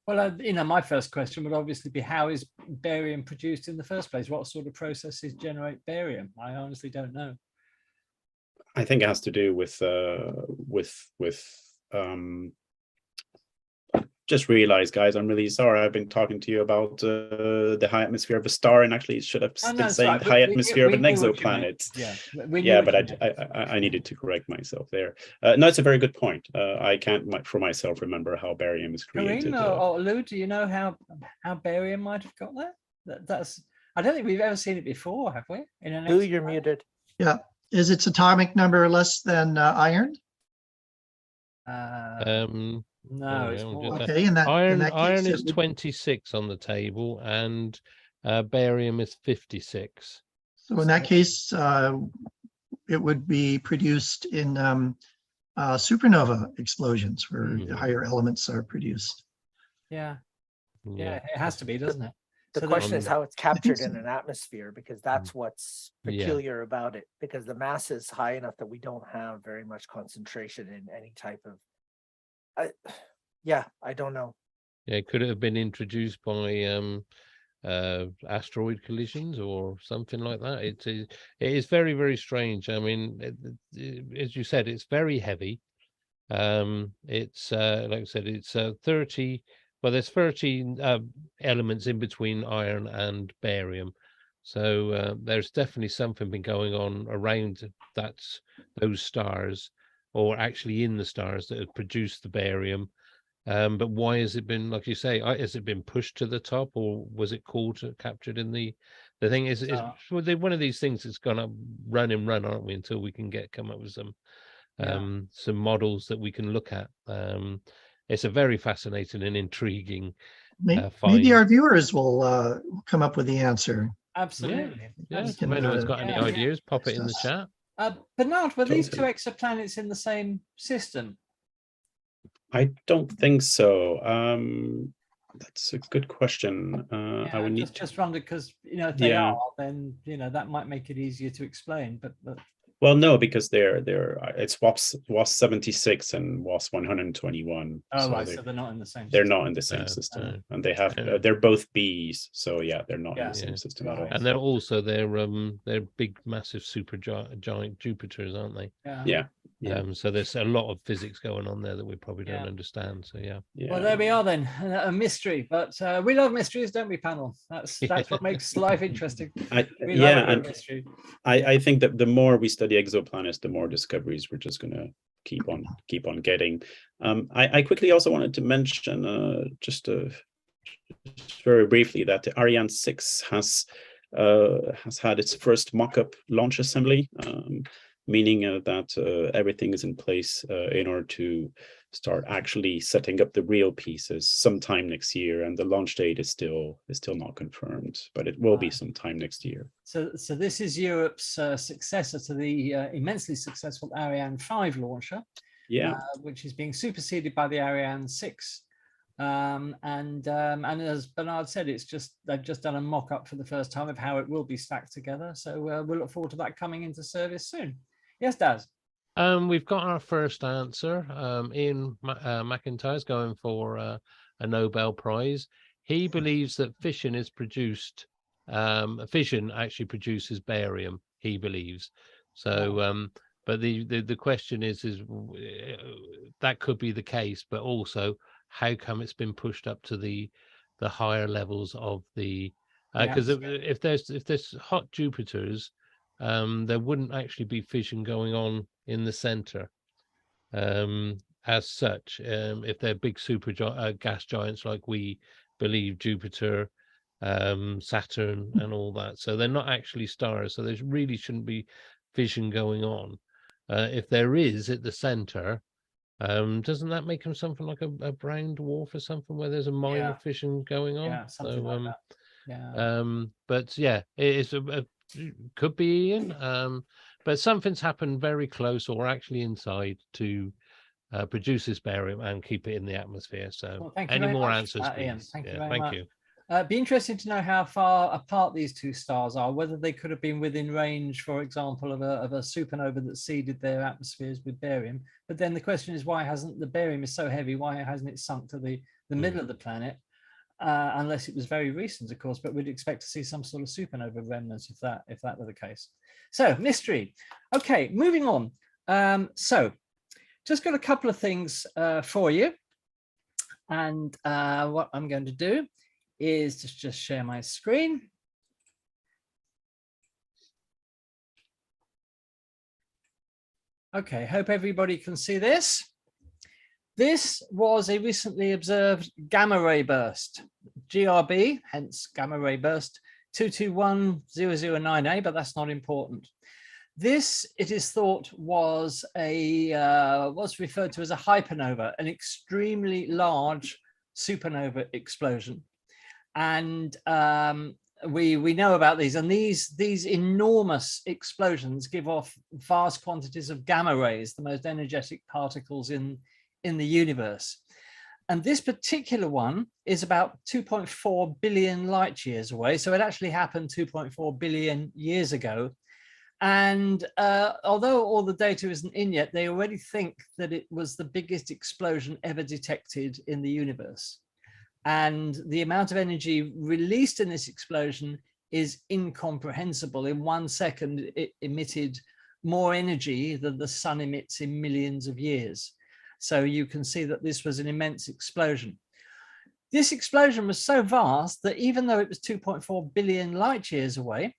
Well, you know, my first question would obviously be, how is barium produced in the first place? What sort of processes generate barium? I honestly don't know. I think it has to do with just realized, guys, I'm really sorry. I've been talking to you about the high atmosphere of a star, and actually should have been saying right. high atmosphere of an exoplanet. Yeah, but I needed to correct myself there. No, it's a very good point. I can't for myself remember how barium is created. Corinne or Lou, do you know how barium might have got there? That's I don't think we've ever seen it before, have we? Lou, you're muted. Yeah. Is its atomic number less than iron? No, it's more. Okay, iron is 26 on the table, and barium is 56. So in that case, it would be produced in supernova explosions where higher elements are produced. Yeah, it has to be, doesn't it? The question is how it's captured in an atmosphere, because that's what's peculiar about it, because the mass is high enough that we don't have very much concentration in any type of I don't know. Yeah, could it have been introduced by asteroid collisions or something like that? It is very, very strange. I mean, as you said, it's very heavy. It's like I said, it's 30. Well, there's 13 elements in between iron and barium. So there's definitely something been going on around those stars, or actually in the stars that have produced the barium. But why has it been, like you say, has it been pushed to the top, or was it captured in the thing? Is one of these things that's gonna run, aren't we, until we can come up with some models that we can look at. It's a very fascinating and intriguing maybe our viewers will come up with the answer. Absolutely. If anyone's got any ideas, pop it in the chat. Bernard, were these two exoplanets in the same system? I don't think so. That's a good question. I would need just wondered, because if they are, then that might make it easier to explain. But well, no, because it's WASP 76 and WASP 121. Oh, right, so they're not in the same. They're not in the same system, and they have they're both Bs. So they're not in the same system at all. And they're also they're big, massive giant Jupiters, aren't they? Yeah. So there's a lot of physics going on there that we probably don't understand. So well, there we are then, a mystery. But we love mysteries, don't we, panel? That's what makes life interesting. We love a mystery. I think that the more we study exoplanets, the more discoveries we're just going to keep on getting. I quickly also wanted to mention just very briefly that the Ariane 6 has had its first mock-up launch assembly, meaning that everything is in place in order to start actually setting up the real pieces sometime next year, and the launch date is still not confirmed, but it will be sometime next year. So this is Europe's successor to the immensely successful Ariane 5 launcher, which is being superseded by the Ariane 6. And as Bernard said, they've just done a mock-up for the first time of how it will be stacked together. So we'll look forward to that coming into service soon. Yes, Daz. We've got our first answer. Ian McIntyre's going for a Nobel Prize. He believes that fission is produced. Fission actually produces barium, he believes. So, but the question is that could be the case, but also how come it's been pushed up to the higher levels of the because if there's hot Jupiters, there wouldn't actually be fission going on in the center as such. If they're big super gas giants like we believe Jupiter, Saturn and all that, so they're not actually stars, so there really shouldn't be fission going on. If there is at the center, doesn't that make them something like a brown dwarf or something, where there's a minor fission going on? Something like that. But it could be Ian, but something's happened very close or actually inside to produce this barium and keep it in the atmosphere. So Well, thank you any very more much, answers, Ian. please? Thank you Yeah, very thank much. you. Be interesting to know how far apart these two stars are, whether they could have been within range, for example, of a supernova that seeded their atmospheres with barium. But then the question is, why hasn't the barium is so heavy, why hasn't it sunk to the middle of the planet? Unless it was very recent, of course, but we'd expect to see some sort of supernova remnants if that were the case. So mystery. Okay, moving on. So just got a couple of things for you. And what I'm going to do is just share my screen. Okay, hope everybody can see this. This was a recently observed gamma ray burst, GRB, hence gamma ray burst 221009A, but that's not important. This, it is thought, was referred to as a hypernova, an extremely large supernova explosion. And we know about these, and these enormous explosions give off vast quantities of gamma rays, the most energetic particles in the universe. And this particular one is about 2.4 billion light years away. So it actually happened 2.4 billion years ago. And although all the data isn't in yet, they already think that it was the biggest explosion ever detected in the universe. And the amount of energy released in this explosion is incomprehensible. In 1 second, it emitted more energy than the sun emits in millions of years. So you can see that this was an immense explosion. This explosion was so vast that even though it was 2.4 billion light years away,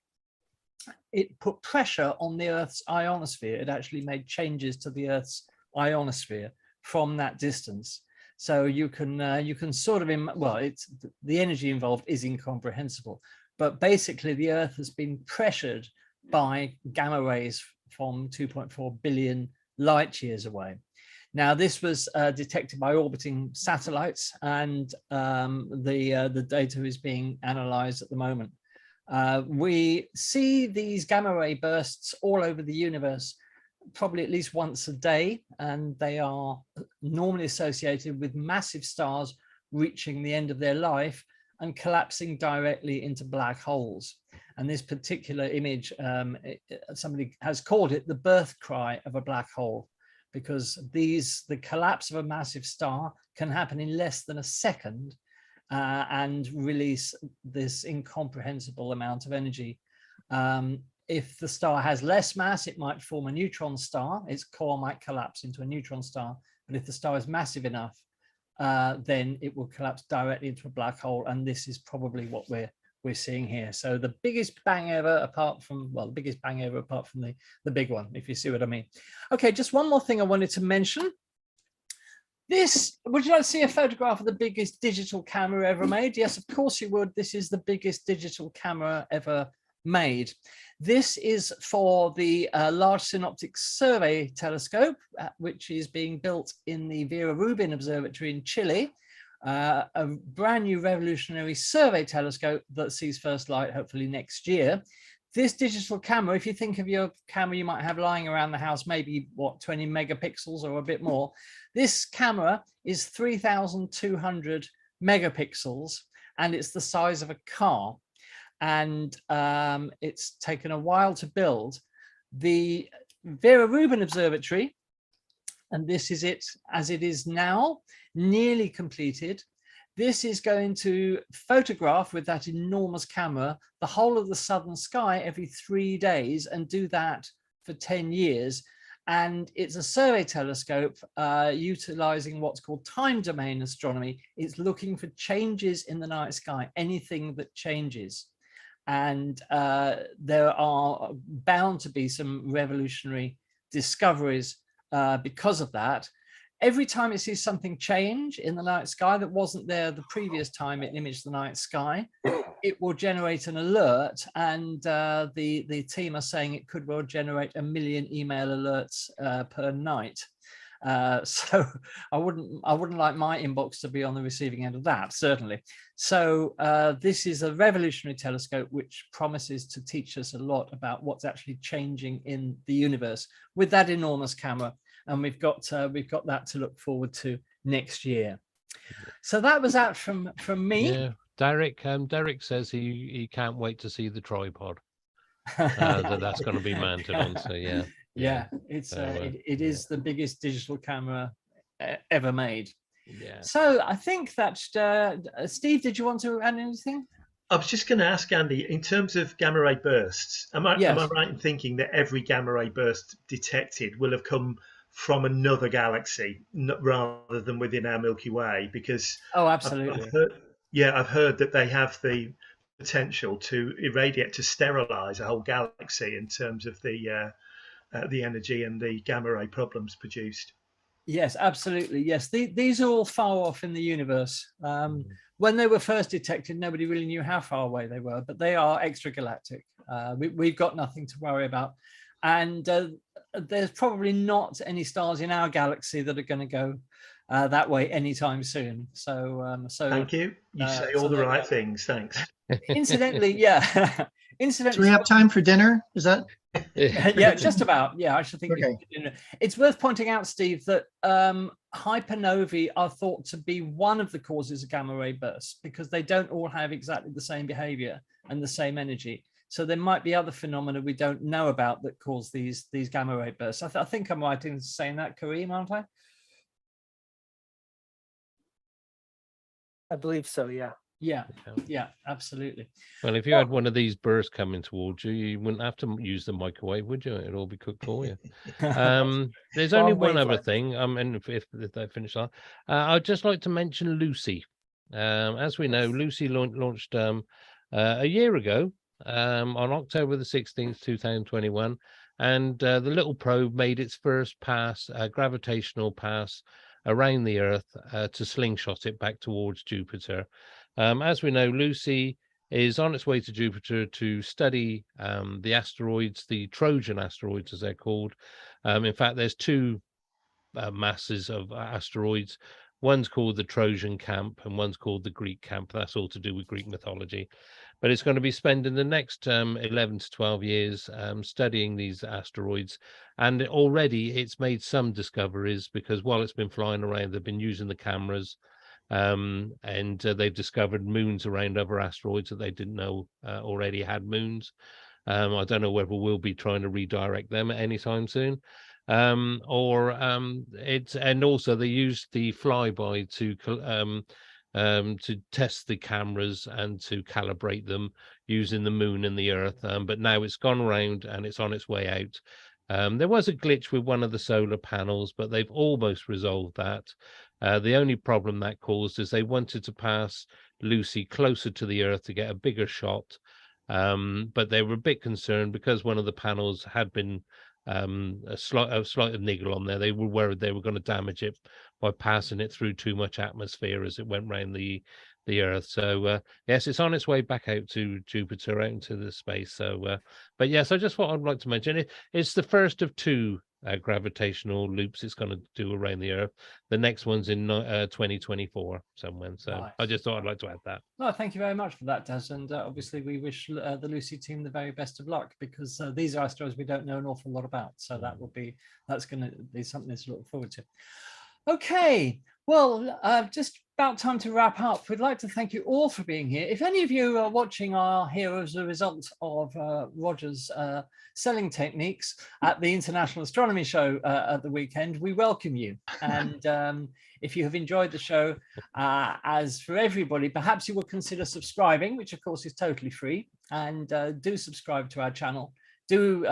it put pressure on the Earth's ionosphere. It actually made changes to the Earth's ionosphere from that distance. So you can sort of, well, it's the energy involved is incomprehensible, but basically the Earth has been pressured by gamma rays from 2.4 billion light years away. Now, this was detected by orbiting satellites, and the data is being analyzed at the moment. We see these gamma ray bursts all over the universe, probably at least once a day, and they are normally associated with massive stars reaching the end of their life and collapsing directly into black holes. And this particular image, somebody has called it the birth cry of a black hole, because the collapse of a massive star can happen in less than a second and release this incomprehensible amount of energy. If the star has less mass, it might form a neutron star. Its core might collapse into a neutron star. But if the star is massive enough, then it will collapse directly into a black hole. And this is probably what we're seeing here. So the biggest bang ever, apart from, well, the biggest bang ever apart from the big one, if you see what I mean. Okay, just one more thing I wanted to mention. This, would you like to see a photograph of the biggest digital camera ever made? Yes, of course you would. This is the biggest digital camera ever made. This is for the Large Synoptic Survey Telescope, which is being built in the Vera Rubin Observatory in Chile, a brand new revolutionary survey telescope that sees first light hopefully next year. This digital camera, if you think of your camera you might have lying around the house, maybe what, 20 megapixels or a bit more. This camera is 3,200 megapixels and it's the size of a car. And it's taken a while to build. The Vera Rubin Observatory, and this is it as it is now, nearly completed. This is going to photograph with that enormous camera the whole of the southern sky every 3 days and do that for 10 years. And it's a survey telescope utilizing what's called time domain astronomy. It's looking for changes in the night sky, anything that changes. And there are bound to be some revolutionary discoveries because of that. Every time it sees something change in the night sky that wasn't there the previous time it imaged the night sky, it will generate an alert. And the team are saying it could well generate 1 million email alerts per night. So I wouldn't like my inbox to be on the receiving end of that, certainly. So this is a revolutionary telescope which promises to teach us a lot about what's actually changing in the universe with that enormous camera. and we've got that to look forward to next year. So that was out from me. Yeah, Derek says he can't wait to see the tripod that's going to be mounted on. So yeah, it's so, it is the biggest digital camera ever made. Yeah. So I think that Steve, did you want to add anything? I was just going to ask Andy, in terms of gamma ray bursts, am I right in thinking that every gamma ray burst detected will have come from another galaxy rather than within our Milky Way? Because absolutely, I've heard that they have the potential to irradiate, to sterilize a whole galaxy in terms of the energy and the gamma ray problems produced. Yes, absolutely. Yes, these are all far off in the universe. When they were first detected, nobody really knew how far away they were, but they are extragalactic. We've got nothing to worry about. And there's probably not any stars in our galaxy that are going to go that way anytime soon. So thank you. You say all the right things. Thanks. Incidentally, yeah. Do we have time for dinner? Is that? Yeah, just about. Yeah, I should think. Okay. It's worth pointing out, Steve, that hypernovae are thought to be one of the causes of gamma ray bursts because they don't all have exactly the same behavior and the same energy. So there might be other phenomena we don't know about that cause these gamma ray bursts. I think I'm right in saying that, Kareem, aren't I? I believe so. Yeah. Yeah, absolutely. Well, if you had one of these bursts coming towards you, you wouldn't have to use the microwave, would you? It'd all be cooked for you. There's only one other thing. And if they finish that, I'd just like to mention Lucy. As we know, Lucy launched a year ago on October the 16th, 2021, and the little probe made its first pass, gravitational pass around the Earth to slingshot it back towards Jupiter. As we know, Lucy is on its way to Jupiter to study the asteroids, the Trojan asteroids, as they're called. In fact, there's two masses of asteroids. One's called the Trojan camp and one's called the Greek camp. That's all to do with Greek mythology. But it's going to be spending the next 11 to 12 years studying these asteroids. And already it's made some discoveries because while it's been flying around, they've been using the cameras. And they've discovered moons around other asteroids that they didn't know already had moons. I don't know whether we'll be trying to redirect them at any time soon. And also they used the flyby to test the cameras and to calibrate them using the moon and the Earth. But now it's gone around and it's on its way out. There was a glitch with one of the solar panels, but they've almost resolved that. The only problem that caused is they wanted to pass Lucy closer to the Earth to get a bigger shot, but they were a bit concerned because one of the panels had been a slight niggle on there. They were worried they were going to damage it by passing it through too much atmosphere as it went around the Earth. So yes, it's on its way back out to Jupiter, out into the space. So but yes, I just thought I'd like to mention it's the first of two gravitational loops it's going to do around the Earth. The next one's in 2024 somewhere. So nice. I just thought I'd like to add that. No, thank you very much for that, Des. And obviously we wish the Lucy team the very best of luck because these are asteroids we don't know an awful lot about. So that's going to be something to look forward to. Okay, well, just about time to wrap up. We'd like to thank you all for being here. If any of you are watching are here as a result of Roger's selling techniques at the International Astronomy Show at the weekend, we welcome you. And if you have enjoyed the show, as for everybody, perhaps you will consider subscribing, which of course is totally free. And do subscribe to our channel. Do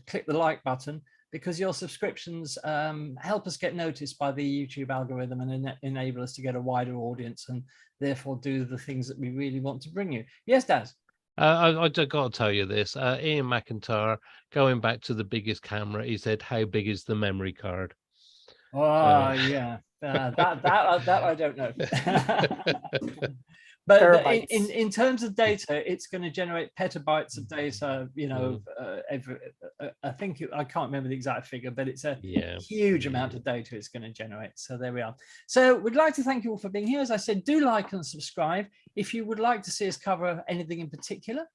click the like button, because your subscriptions help us get noticed by the YouTube algorithm and enable us to get a wider audience and therefore do the things that we really want to bring you. Yes, Daz? I got to tell you this. Ian McIntyre, going back to the biggest camera, he said, "How big is the memory card?" Oh, yeah. That I don't know. But in terms of data, it's going to generate petabytes of data, you know, I think I can't remember the exact figure, but it's a huge amount of data it's going to generate. So there we are. So we'd like to thank you all for being here. As I said, do like and subscribe. If you would like to see us cover anything in particular,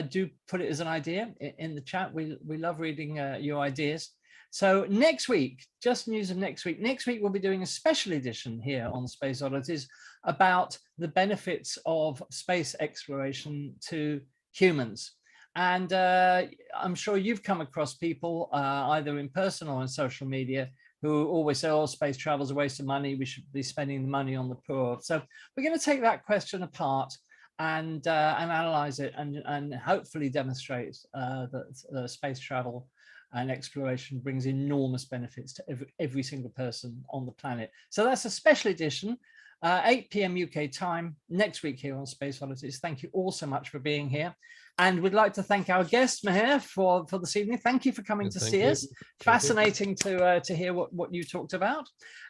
do put it as an idea in the chat. We love reading your ideas. So next week, just news of next week. Next week, we'll be doing a special edition here on Space Oddities about the benefits of space exploration to humans. And I'm sure you've come across people either in person or on social media who always say, oh, space travel is a waste of money. We should be spending the money on the poor. So we're going to take that question apart and analyze it and hopefully demonstrate that space travel and exploration brings enormous benefits to every single person on the planet. So that's a special edition, 8 p.m. UK time, next week here on Space Oddities. Thank you all so much for being here. And we'd like to thank our guest, Mher, for this evening. Thank you for coming to see us. Fascinating to hear what you talked about.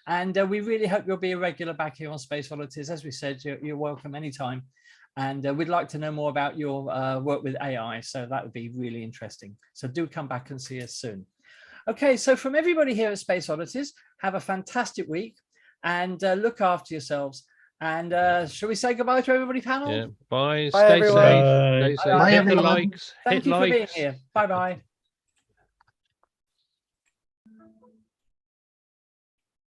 And we really hope you'll be a regular back here on Space Oddities. As we said, you're welcome anytime. And we'd like to know more about your work with AI. So that would be really interesting. So do come back and see us soon. Okay, so from everybody here at Space Oddities, have a fantastic week and look after yourselves. And shall we say goodbye to everybody, panel? Yeah. Bye. Bye, Stay everyone. safe. Stay safe. Bye, Hit the everyone. likes. Thank Hit you for being likes. here. Bye-bye.